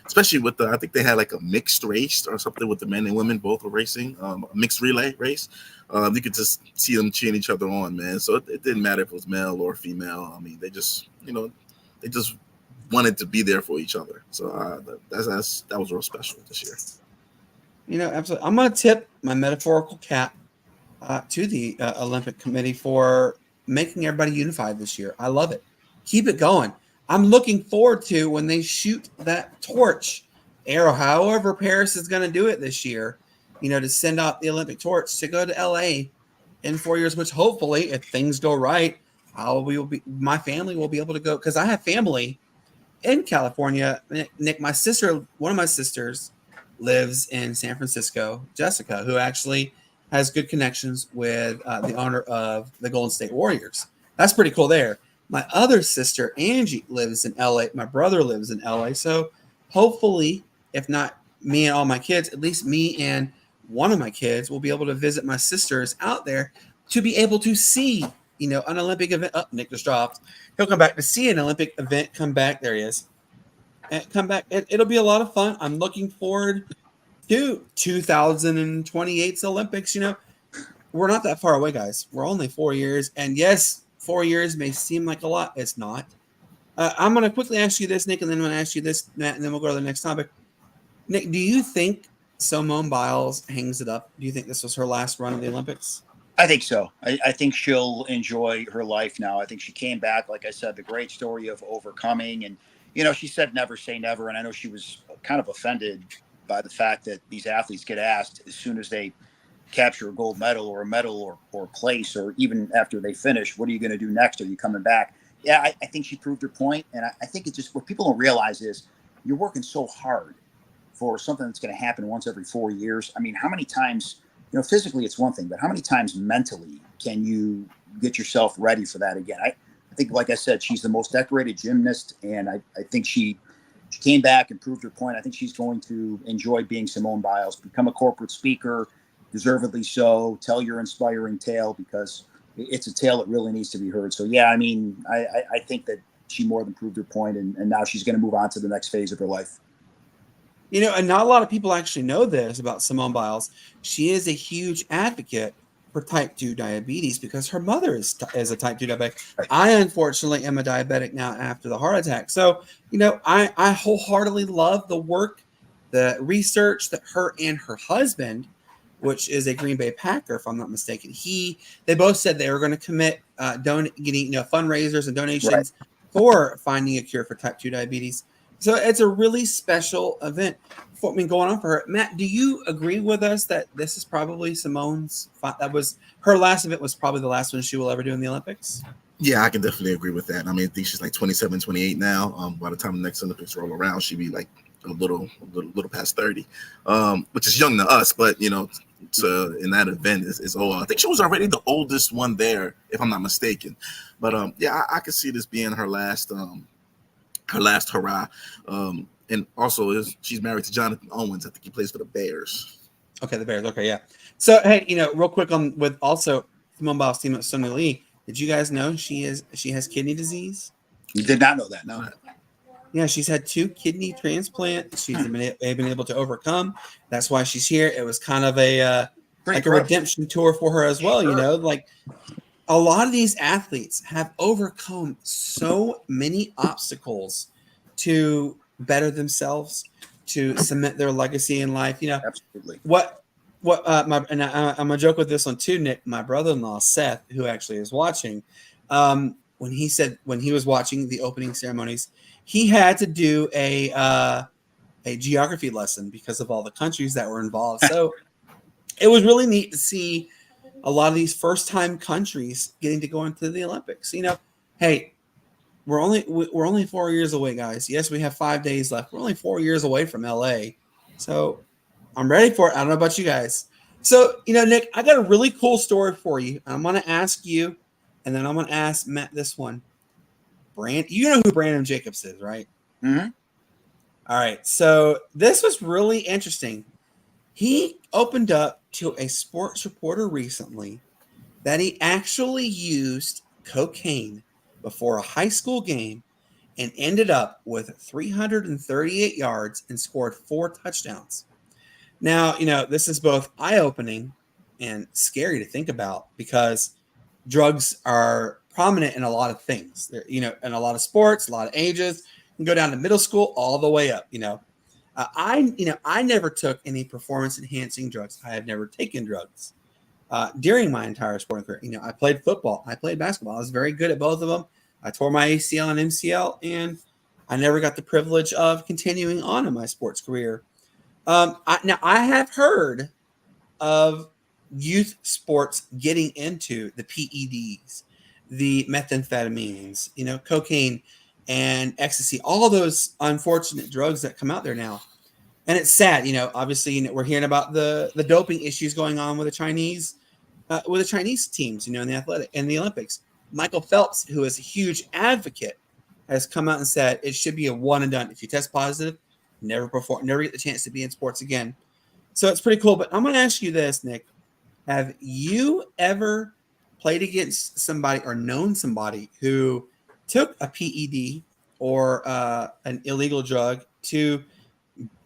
Especially with I think they had like a mixed race or something with the men and women both were racing, a mixed relay race. You could just see them cheering each other on, man. So it didn't matter if it was male or female. I mean, they just wanted to be there for each other. So that was real special this year. Absolutely. I'm going to tip my metaphorical cap to the Olympic Committee for making everybody unified this year. I love it. Keep it going. I'm looking forward to when they shoot that torch arrow, however Paris is going to do it this year, to send out the Olympic torch to go to LA in 4 years, which hopefully, if things go right, my family will be able to go, because I have family in California. Nick, one of my sisters lives in San Francisco, Jessica, who actually has good connections with the owner of the Golden State Warriors. That's pretty cool there. My other sister, Angie, lives in LA. My brother lives in LA. So hopefully, if not me and all my kids, at least me and one of my kids will be able to visit my sisters out there to be able to see, an Olympic event. Oh, Nick just dropped. He'll come back to see an Olympic event. Come back. There he is. And come back. It'll be a lot of fun. I'm looking forward to 2028's Olympics. We're not that far away, guys. We're only 4 years. And yes, 4 years may seem like a lot. It's not. I'm going to quickly ask you this, Nick, and then I'm going to ask you this, Matt, and then we'll go to the next topic. Nick, do you think Simone Biles hangs it up? Do you think this was her last run of the Olympics? I think so. I think she'll enjoy her life now. I think she came back, like I said, the great story of overcoming. And, she said never say never. And I know she was kind of offended by the fact that these athletes get asked as soon as they capture a gold medal or a medal or place, or even after they finish, what are you going to do next? Are you coming back? Yeah, I think she proved her point. And I think it's just what people don't realize is you're working so hard for something that's going to happen once every 4 years. I mean, how many times, physically it's one thing, but how many times mentally can you get yourself ready for that again? I think, like I said, she's the most decorated gymnast, and I think she came back and proved her point. I think she's going to enjoy being Simone Biles, become a corporate speaker, deservedly so, tell your inspiring tale, because it's a tale that really needs to be heard. So, yeah, I mean, I think that she more than proved her point, and now she's going to move on to the next phase of her life. And not a lot of people actually know this about Simone Biles. She is a huge advocate for type 2 diabetes because her mother is a type 2 diabetic. Right. I, unfortunately, am a diabetic now after the heart attack. So, I wholeheartedly love the work, the research that her and her husband, which is a Green Bay Packer, if I'm not mistaken, they both said they were going to commit getting fundraisers and donations for finding a cure for type 2 diabetes. So it's a really special event for me going on for her. Matt, do you agree with us that this is probably Simone's? That was her last event. Was probably the last one she will ever do in the Olympics. Yeah, I can definitely agree with that. I mean, I think she's like 27, 28 now. By the time the next Olympics roll around, she'd be like a little past 30, which is young to us, but you know, in that event is old. I think she was already the oldest one there, if I'm not mistaken. But yeah, I could see this being her last hurrah. And also, she's married to Jonathan Owens. I think he plays for the Bears. Okay, the Bears. Okay, yeah. So hey, real quick on with also Simone Biles' team at Sonia Lee. Did you guys know she has kidney disease? You did not know that, no. Yeah, she's had 2 kidney transplants. She's been able to overcome. That's why she's here. It was kind of a redemption tour for her as well. Sure. Like a lot of these athletes have overcome so many obstacles to better themselves, to cement their legacy in life. Absolutely. I'm gonna joke with this one too, Nick. My brother-in-law Seth, who actually is watching, when he was watching the opening ceremonies, he had to do a geography lesson because of all the countries that were involved. So it was really neat to see a lot of these first-time countries getting to go into the Olympics. Hey, we're only 4 years away, guys. Yes, we have 5 days left. We're only 4 years away from LA, so I'm ready for it. I don't know about you guys. So, Nick, I got a really cool story for you. I'm going to ask you, and then I'm going to ask Matt this one. You know who Brandon Jacobs is, right? Mm-hmm. All right. So this was really interesting. He opened up to a sports reporter recently that he actually used cocaine before a high school game and ended up with 338 yards and scored 4 touchdowns. Now, this is both eye-opening and scary to think about because drugs are prominent in a lot of things. In a lot of sports, a lot of ages. You can go down to middle school all the way up. I never took any performance-enhancing drugs. I have never taken drugs during my entire sporting career. I played football. I played basketball. I was very good at both of them. I tore my ACL and MCL, and I never got the privilege of continuing on in my sports career. I have heard of youth sports getting into the PEDs, the methamphetamines, cocaine and ecstasy, all those unfortunate drugs that come out there now. And it's sad, obviously, we're hearing about the doping issues going on with the Chinese teams, in the Olympics. Michael Phelps, who is a huge advocate, has come out and said it should be a one and done. If you test positive, never get the chance to be in sports again. So it's pretty cool. But I'm going to ask you this, Nick. Have you ever played against somebody or known somebody who took a PED or an illegal drug to,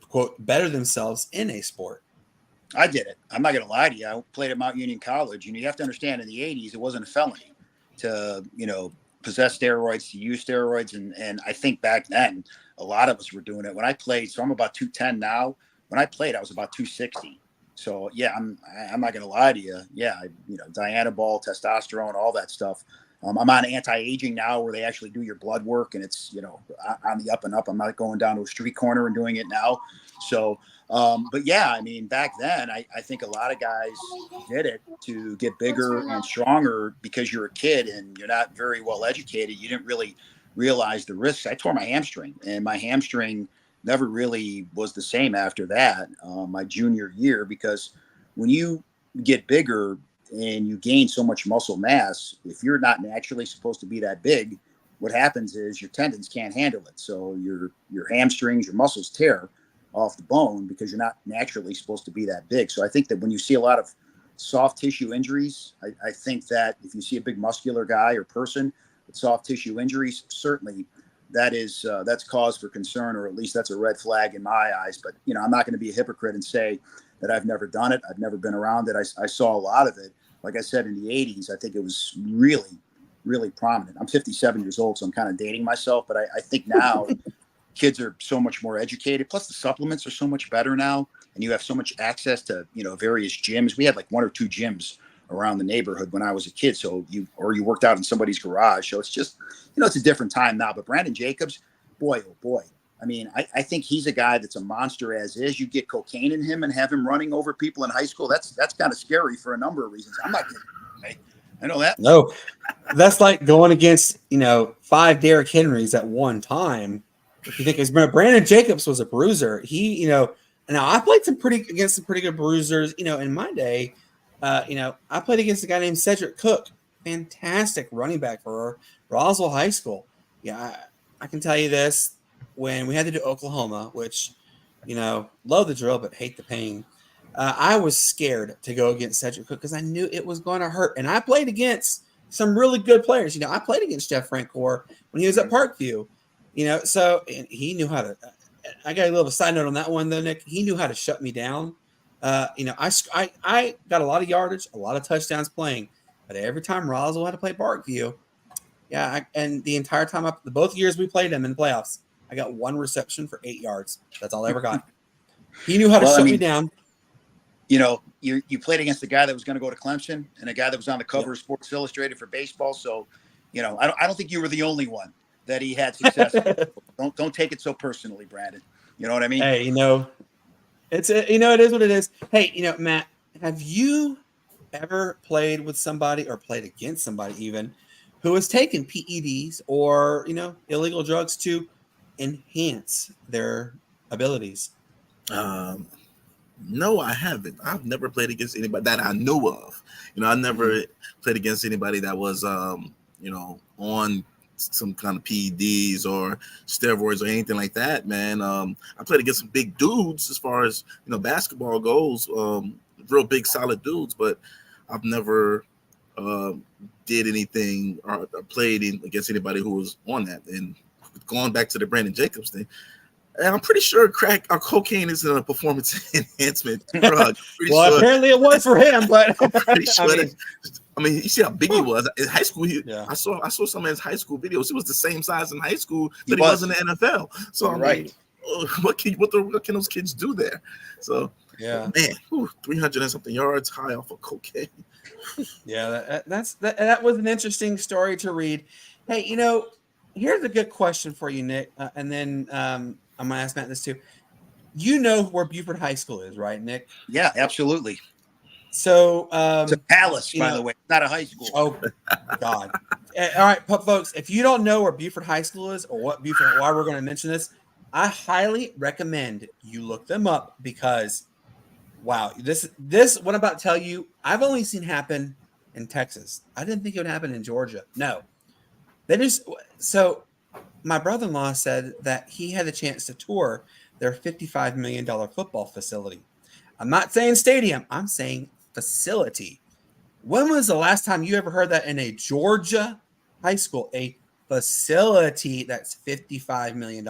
quote, better themselves in a sport? I did it. I'm not going to lie to you. I played at Mount Union College. You have to understand, in the 80s, it wasn't a felony to, possess steroids, to use steroids. And I think back then, a lot of us were doing it. When I played, so I'm about 210 now. When I played, I was about 260. So, yeah, I'm not going to lie to you. Yeah, Dianabol, testosterone, all that stuff. I'm on anti-aging now where they actually do your blood work, and it's, on the up and up. I'm not going down to a street corner and doing it now. So, but yeah, I mean, back then, I think a lot of guys did it to get bigger and stronger because you're a kid and you're not very well educated. You didn't really realize the risks. I tore my hamstring, and my hamstring never really was the same after that, my junior year, because when you get bigger and you gain so much muscle mass, if you're not naturally supposed to be that big, what happens is your tendons can't handle it. So your hamstrings, your muscles tear off the bone because you're not naturally supposed to be that big. So I think that when you see a lot of soft tissue injuries, I think that if you see a big muscular guy or person with soft tissue injuries, certainly that's cause for concern, or at least that's a red flag in my eyes. But, I'm not going to be a hypocrite and say that I've never done it. I've never been around it. I saw a lot of it. Like I said, in the 80s, I think it was really, really prominent. I'm 57 years old, so I'm kind of dating myself. But I think now kids are so much more educated. Plus, the supplements are so much better now. And you have so much access to, various gyms. We had like 1 or 2 gyms around the neighborhood when I was a kid. So you worked out in somebody's garage. So it's just, it's a different time now. But Brandon Jacobs, boy, oh boy, I mean, I think he's a guy that's a monster as is. You get cocaine in him and have him running over people in high school. That's kind of scary for a number of reasons. I'm not kidding. Right? I know that. No, that's like going against 5 Derrick Henrys at one time. If you think it's Brandon Jacobs was a bruiser. He now I played against some pretty good bruisers. In my day, I played against a guy named Cedric Cook, fantastic running back for Roswell High School. Yeah, I can tell you this. When we had to do Oklahoma, which, love the drill, but hate the pain, I was scared to go against Cedric Cook because I knew it was going to hurt. And I played against some really good players. I played against Jeff Francoeur when he was at Parkview, so and he knew how to. I got a little side note on that one, though, Nick. He knew how to shut me down. I got a lot of yardage, a lot of touchdowns playing, but every time Roswell had to play Parkview, and the entire time both years we played him in the playoffs, I got 1 reception for 8 yards. That's all I ever got. He knew how to shut me down. You played against a guy that was going to go to Clemson and a guy that was on the cover of Sports Illustrated for baseball. So, I don't think you were the only one that he had success with. Don't take it so personally, Brandon. You know what I mean? Hey, it is what it is. Hey, Matt, have you ever played with somebody or played against somebody even who has taken PEDs or, illegal drugs to enhance their abilities? No, I haven't. I've never played against anybody that I knew of. I never played against anybody that was, on some kind of PEDs or steroids or anything like that, man. I played against some big dudes as far as, basketball goes, real big, solid dudes, but I've never did anything or played against anybody who was on that. And going back to the Brandon Jacobs thing, and I'm pretty sure crack or cocaine is a performance enhancement drug. Apparently it was for him, but I'm pretty sure you see how big he was in high school. I saw some of his high school videos. He was the same size in high school that he was in the NFL. So I'm right. What can those kids do there? So man, 300 and something yards high off of cocaine. Yeah, that was an interesting story to read. Hey, here's a good question for you, Nick, and then I'm gonna ask Matt this too. You know where Buford High School is, right, Nick? Yeah, absolutely. So it's a palace, by the way, not a high school. Oh God! All right, folks, if you don't know where Buford High School is or why we're going to mention this, I highly recommend you look them up because, wow, this what I'm about to tell you, I've only seen happen in Texas. I didn't think it would happen in Georgia. No, so my brother-in-law said that he had the chance to tour their $55 million football facility. I'm not saying stadium. I'm saying facility. When was the last time you ever heard that in a Georgia high school? A facility that's $55 million.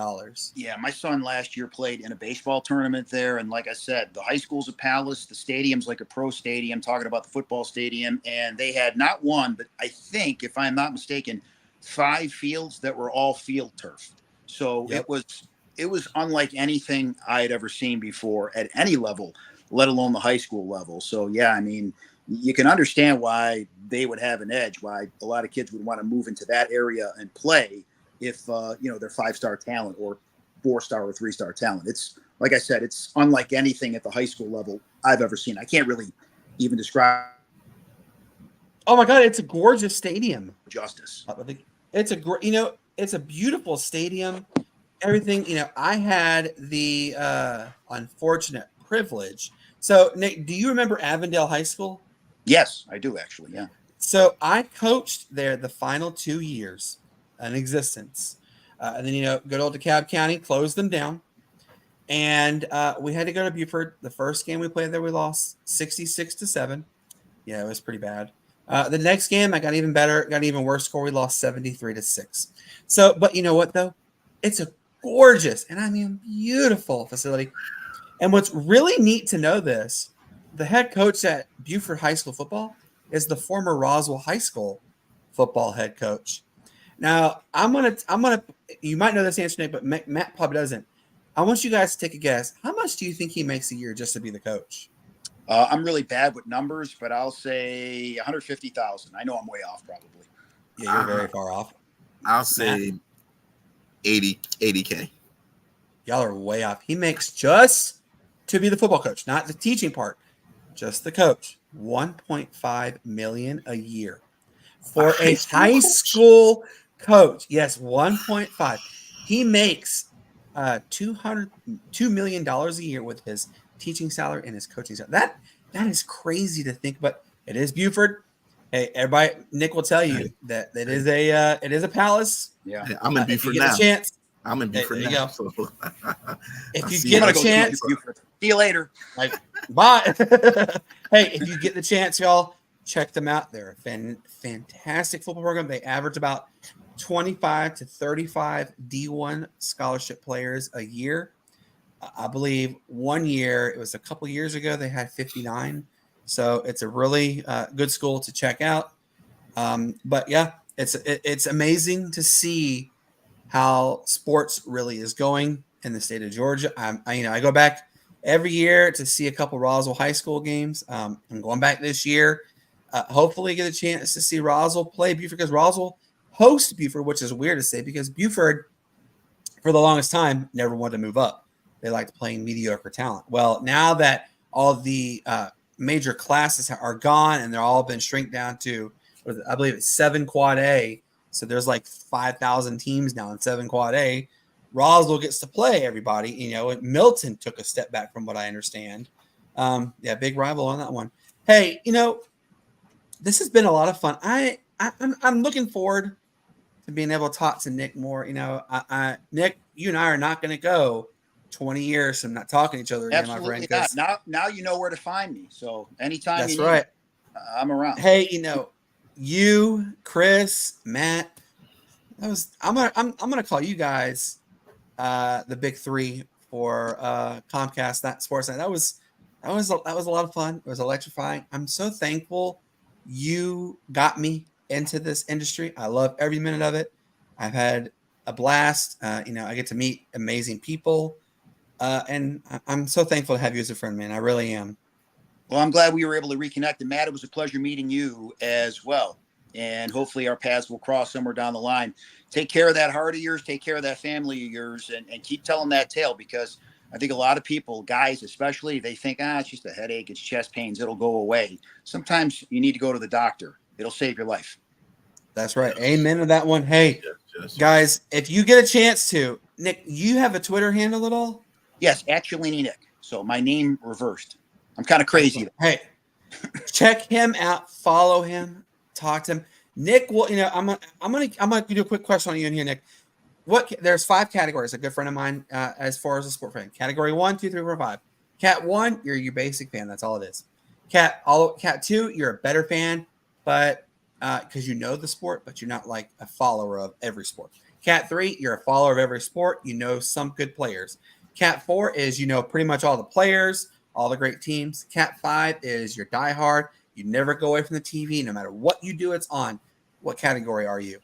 Yeah, my son last year played in a baseball tournament there. And like I said, the high school's a palace. The stadium's like a pro stadium, talking about the football stadium. And they had not one, but I think, if I'm not mistaken, 5 fields that were all field turf. So it was unlike anything I had ever seen before at any level, let alone the high school level. So, yeah, I mean, you can understand why they would have an edge, why a lot of kids would want to move into that area and play if, they're 5-star talent or 4-star or 3-star talent. It's, like I said, it's unlike anything at the high school level I've ever seen. I can't really even describe. Oh, my God, it's a gorgeous stadium. Justice. It's it's a beautiful stadium. Everything, I had the unfortunate privilege. So, Nick, do you remember Avondale High School? Yes, I do actually. Yeah. So I coached there the final 2 years in existence. And then, good old DeKalb County closed them down. And we had to go to Buford. The first game we played there, we lost 66-7. Yeah, it was pretty bad. The next game, I got even better, got an even worse score. We lost 73-6. So, but you know what, though? It's a gorgeous, and I mean beautiful facility. And what's really neat to know this, the head coach at Buford High School football is the former Roswell High School football head coach. Now, I'm gonna. You might know this answer, Nick, but Matt probably doesn't. I want you guys to take a guess. How much do you think he makes a year just to be the coach? I'm really bad with numbers, but I'll say 150,000. I know I'm way off, probably. Yeah, you're very far off. I'll say 80K. Y'all are way off. He makes just to be the football coach, not the teaching part, just the coach, $1.5 million a year for a high school coach. Yes, 1.5. He makes $2 million a year with his teaching salary and his coaching salary. That is crazy to think, but it is Buford. Hey, everybody, Nick will tell you that it is a palace. Yeah, Hey, I'm in Buford now. Chance. I'm in Buford now. So, if you get a chance, see you later. Like, bye. Hey, if you get the chance, y'all, check them out. They're a fantastic football program. They average about 25 to 35 D1 scholarship players a year. I believe one year, it was a couple years ago, they had 59. So it's a really good school to check out. But yeah, it's amazing to see how sports really is going in the state of Georgia. I go back every year to see a couple Roswell High School games. I'm going back this year. Hopefully get a chance to see Roswell play Buford, because Roswell hosts Buford, which is weird to say because Buford, for the longest time, never wanted to move up. They liked playing mediocre talent. Well, now that all the major classes are gone and they're all been shrink down to, I believe it's 7 quad A. So there's like 5,000 teams now in 7 quad A. Roswell gets to play everybody. And Milton took a step back from what I understand. Big rival on that one. Hey, this has been a lot of fun. I'm looking forward to being able to talk to Nick more. Nick, you and I are not going to go 20 years from not talking to each other again, Absolutely my friend. Now you know where to find me. So anytime that's you need right. I'm around. Hey, you, Chris, Matt, I'm gonna call you guys the big three for Comcast, that Sportz Nutz. That was a lot of fun. It was electrifying. I'm so thankful you got me into this industry. I love every minute of it. I've had a blast. I get to meet amazing people, and I'm so thankful to have you as a friend, man. I really am. Well, I'm glad we were able to reconnect. And Matt, it was a pleasure meeting you as well. And hopefully our paths will cross somewhere down the line. Take care of that heart of yours, take care of that family of yours, and keep telling that tale, because I think a lot of people, guys especially, they think, it's just a headache, it's chest pains, it'll go away. Sometimes you need to go to the doctor. It'll save your life. That's right. Amen to that one. Hey, guys, if you get a chance to, Nick, you have a Twitter handle at all? Yes, Cialini Nick. So my name reversed. I'm kind of crazy. Hey, check him out. Follow him. Talk to him. Nick, well, I'm gonna do a quick question on you in here, Nick. There's 5 categories. A good friend of mine, as far as a sport fan. Category 1, 2, 3, 4, 5. Cat 1, you're your basic fan. That's all it is. Cat 2, you're a better fan, but because you know the sport, but you're not like a follower of every sport. Cat 3, you're a follower of every sport. You know some good players. Cat 4 is pretty much all the players, all the great teams. Cat 5 is your diehard. You never go away from the TV. No matter what you do, it's on. What category are you?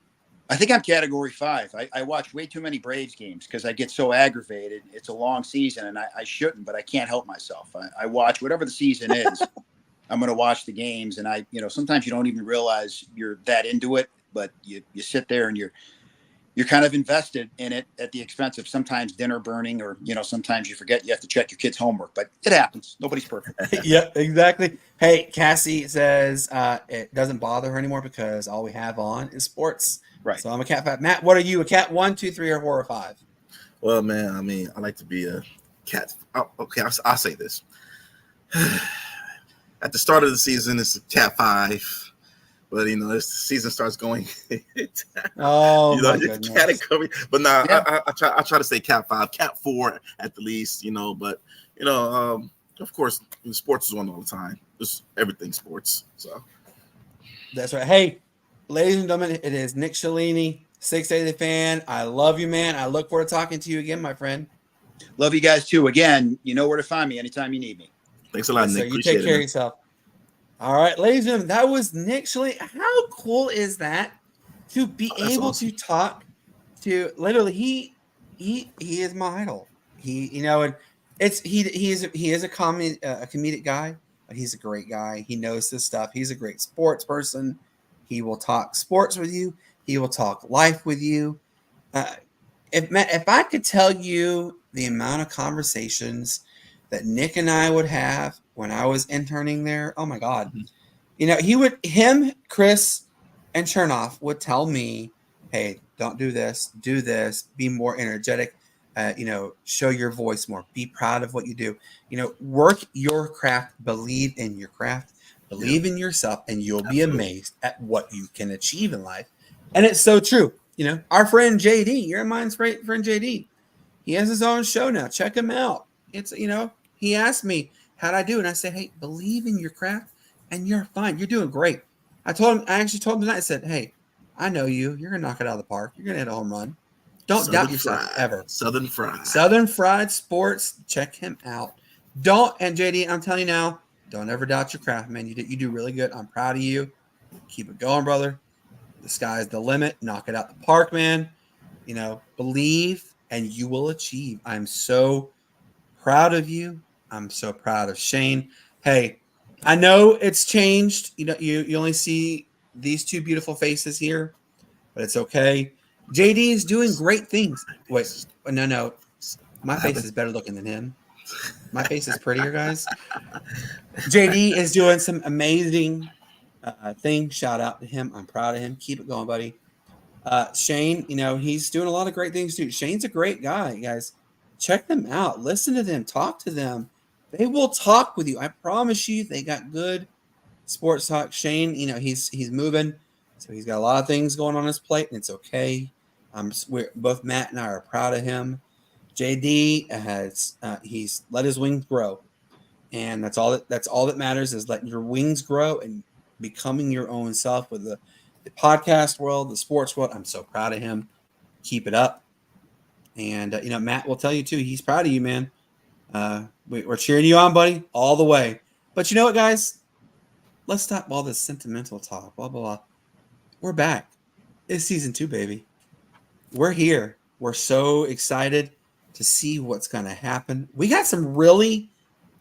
I think I'm category 5. I watch way too many Braves games because I get so aggravated. It's a long season, and I shouldn't, but I can't help myself. I watch whatever the season is. I'm going to watch the games, and sometimes you don't even realize you're that into it, but you sit there and you're kind of invested in it at the expense of sometimes dinner burning, or sometimes you forget you have to check your kids' homework, but it happens. Nobody's perfect. Yeah, exactly. Hey, Cassie says it doesn't bother her anymore because all we have on is sports. Right. So I'm a cat 5. Matt, what are you? A cat 1, 2, 3, or 4, or 5? Well, man, I like to be a cat. Okay, I'll say this. At the start of the season, it's a cat 5. But as the season starts going, my goodness. Category. But I try to say cat 5, cat 4 at the least. But of course, sports is one all the time. Just everything sports. So that's right. Hey, ladies and gentlemen, it is Nick Cialini, 680 The Fan. I love you, man. I look forward to talking to you again, my friend. Love you guys too. Again, you know where to find me anytime you need me. Thanks a lot, Nick. You take care of yourself. All right, ladies and gentlemen, that was Nick Cialini. How cool is that to be able to talk to? Literally, he is my idol. He is a comedic guy, but he's a great guy. He knows this stuff. He's a great sports person. He will talk sports with you. He will talk life with you. if I could tell you the amount of conversations that Nick and I would have when I was interning there, oh my God. Chris, and Chernoff would tell me, hey, don't do this, be more energetic, show your voice more, be proud of what you do, work your craft, believe in your craft, believe in yourself, and you'll be amazed at what you can achieve in life. And it's so true. Our friend JD, your mind's friend JD, he has his own show now. Check him out. It's, he asked me, how'd I do? And I said, hey, believe in your craft and you're fine. You're doing great. I actually told him tonight, I said, hey, I know you. You're going to knock it out of the park. You're going to hit a home run. Don't doubt yourself ever. Southern Fried Sports. Check him out. And JD, I'm telling you now, don't ever doubt your craft, man. You do really good. I'm proud of you. Keep it going, brother. The sky's the limit. Knock it out the park, man. Believe and you will achieve. I'm so proud of you. I'm so proud of Shane. Hey, I know it's changed. You only see these two beautiful faces here, but it's okay. JD is doing great things. Wait, no. My face is better looking than him. My face is prettier, guys. JD is doing some amazing things. Shout out to him. I'm proud of him. Keep it going, buddy. Shane, he's doing a lot of great things too. Shane's a great guy, guys. Check them out. Listen to them. Talk to them. They will talk with you. I promise you, they got good sports talk. Shane, he's moving, so he's got a lot of things going on his plate, and it's okay. Both Matt and I are proud of him. JD he's let his wings grow, and that's all that matters is letting your wings grow and becoming your own self with the podcast world, the sports world. I'm so proud of him. Keep it up. And, Matt will tell you, too, he's proud of you, man. We're cheering you on, buddy, all the way. But you know what, guys? Let's stop all this sentimental talk, blah, blah, blah. We're back. It's season 2, baby. We're here. We're so excited to see what's going to happen. We got some really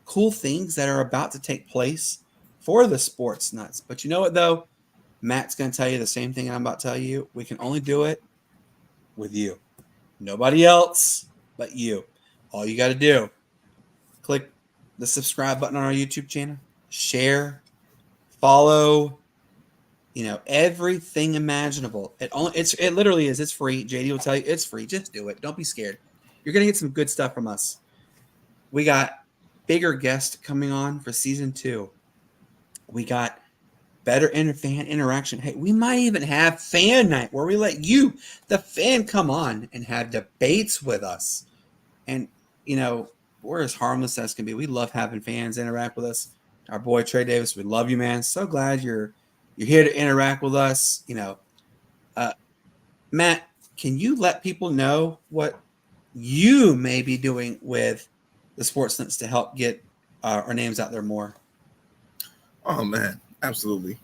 cool things that are about to take place for the Sportz Nutz. But you know what, though? Matt's going to tell you the same thing I'm about to tell you. We can only do it with you. Nobody else but you. All you got to do, click the subscribe button on our YouTube channel, share, follow, everything imaginable. It literally is. It's free. JD will tell you it's free. Just do it. Don't be scared. You're going to get some good stuff from us. We got bigger guests coming on for season 2. We got better fan interaction. Hey, we might even have fan night where we let you, the fan, come on and have debates with us. And, we're as harmless as can be. We love having fans interact with us. Our boy Trey Davis, we love you, man. So glad you're here to interact with us. Matt, can you let people know what you may be doing with the Sportz Nutz to help get our names out there more? Oh man, absolutely.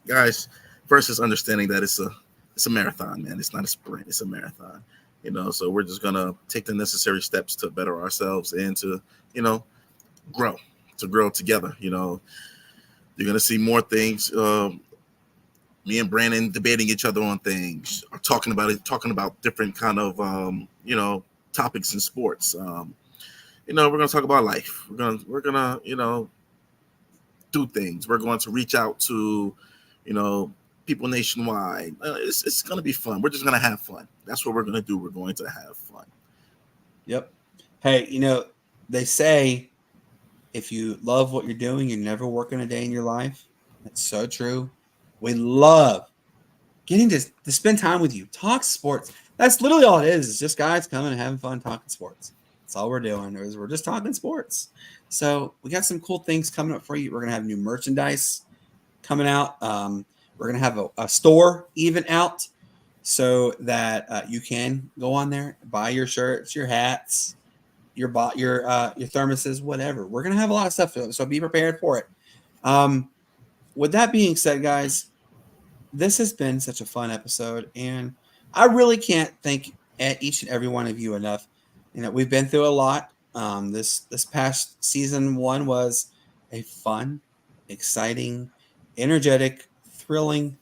Guys, first is understanding that it's a marathon, man. It's not a sprint, it's a marathon. So we're just gonna take the necessary steps to better ourselves and to, grow together. You're gonna see more things. Me and Brandon debating each other on things, or talking about different kind of topics in sports. We're gonna talk about life. We're gonna do things. We're going to reach out to, people nationwide. It's going to be fun. We're just going to have fun. That's what we're going to do. We're going to have fun. Yep. Hey, they say if you love what you're doing, you're never working a day in your life. That's so true. We love getting to spend time with you, talk sports. That's literally all it is. It's just guys coming and having fun talking sports. That's all we're doing. We're just talking sports. So we got some cool things coming up for you. We're going to have new merchandise coming out. We're going to have a store even out so that you can go on there, buy your shirts, your hats, your thermoses, whatever. We're going to have a lot of stuff, so be prepared for it. With that being said, guys, this has been such a fun episode, and I really can't thank each and every one of you enough. We've been through a lot. This past season 1 was a fun, exciting, energetic, thrilling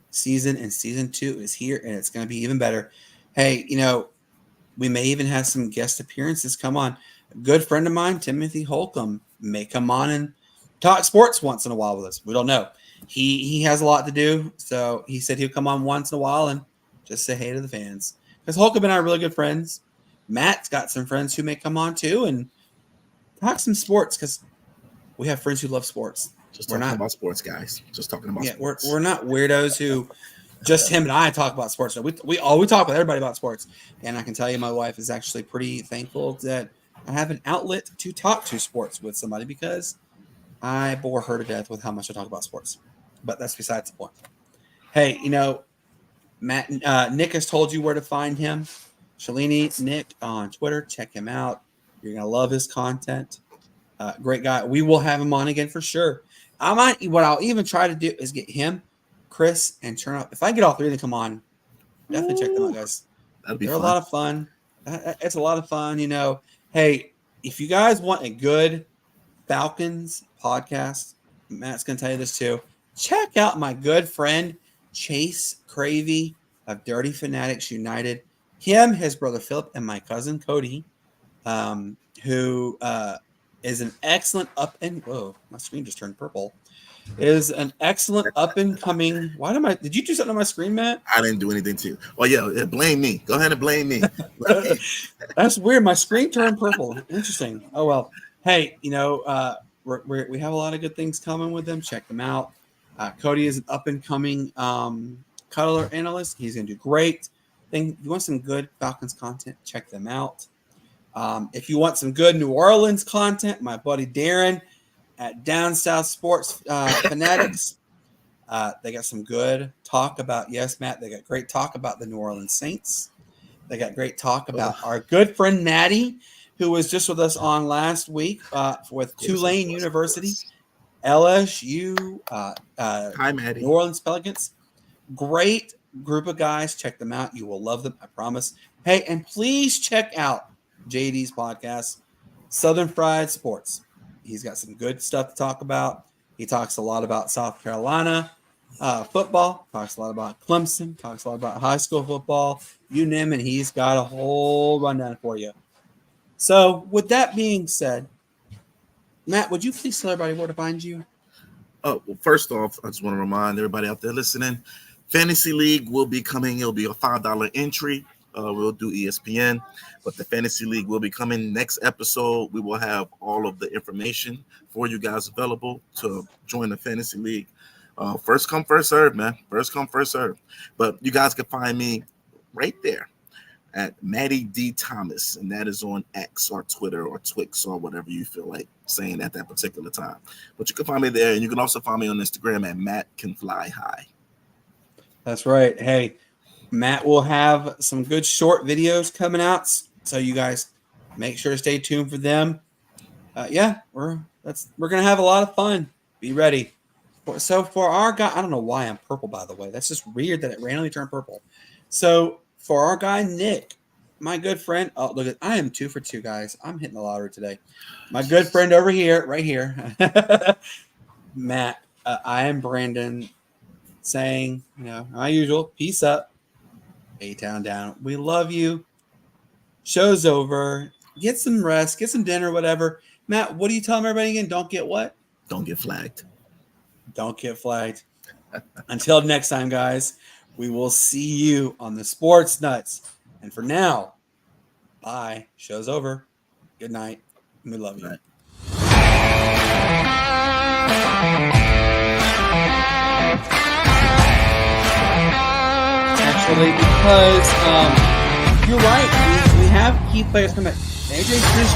season, and season 2 is here, and it's going to be even better. Hey, We may even have some guest appearances come on. A good friend of mine, Timothy Holcomb, may come on and talk sports once in a while with us. We don't know. He has a lot to do, so he said he'll come on once in a while and just say hey to the fans. Because Holcomb and I are really good friends. Matt's got some friends who may come on too and talk some sports because we have friends who love sports. Just talking about sports, guys. Just talking about sports. We're not weirdos who just him and I talk about sports. We talk with everybody about sports. And I can tell you my wife is actually pretty thankful that I have an outlet to talk to sports with somebody because I bore her to death with how much I talk about sports. But that's besides the point. Hey, Matt, Nick has told you where to find him. Shalini Nick on Twitter. Check him out. You're going to love his content. Great guy. We will have him on again for sure. What I'll even try to do is get him, Chris, and Turn Up. If I get all three of them come on, definitely check them out, guys. They're a lot of fun. It's a lot of fun, Hey, if you guys want a good Falcons podcast, Matt's going to tell you this too. Check out my good friend Chase Cravey of Dirty Fanatics United. Him, his brother Philip, and my cousin Cody, who is an excellent whoa, my screen just turned purple. Is an excellent up and coming. Did you do something on my screen, Matt? I didn't do anything to you. Well, yeah, blame me. Go ahead and blame me. That's weird. My screen turned purple. Interesting. Oh well. Hey, we have a lot of good things coming with them. Check them out. Cody is an up and coming color analyst. He's going to do great. If you want some good Falcons content, check them out. If you want some good New Orleans content, my buddy Darren at Down South Sports Fanatics, they got some good talk about, yes, Matt, they got great talk about the New Orleans Saints. They got great talk about our good friend Maddie, who was just with us on last week with Tulane University, LSU, Hi, Maddie. New Orleans Pelicans. Great group of guys. Check them out. You will love them, I promise. Hey, and please check out JD's podcast, Southern Fried Sports. He's got some good stuff to talk about. He talks a lot about South Carolina football, talks a lot about Clemson, talks a lot about high school football, you name it. He's got a whole rundown for you. So with that being said, Matt, would you please tell everybody where to find you? Oh, well, first off, I just want to remind everybody out there listening, Fantasy League will be coming. It'll be a $5 entry. We'll do ESPN, but the Fantasy League will be coming next episode. We will have all of the information for you guys available to join the Fantasy League. First come, first serve, man. First come, first serve. But you guys can find me right there at Matty D. Thomas, and that is on X or Twitter or Twix or whatever you feel like saying at that particular time. But you can find me there, and you can also find me on Instagram at Matt Can Fly High. That's right. Hey, Matt will have some good short videos coming out, so you guys make sure to stay tuned for them. We're gonna have a lot of fun. Be ready. So for our guy, I don't know why I'm purple, by the way. That's just weird that it randomly turned purple. So for our guy Nick, my good friend. Oh, look, I am 2 for 2, guys. I'm hitting the lottery today. My good friend over here, right here, Matt. I am Brandon, saying, my usual, peace up. A-Town down. We love you. Show's over. Get some rest. Get some dinner, whatever. Matt, what do you tell everybody again? Don't get what? Don't get flagged. Don't get flagged. Until next time, guys, we will see you on the Sportz Nutz. And for now, bye. Show's over. Good night. We love you. Actually, because you're right. We have key players come back. AJ Fish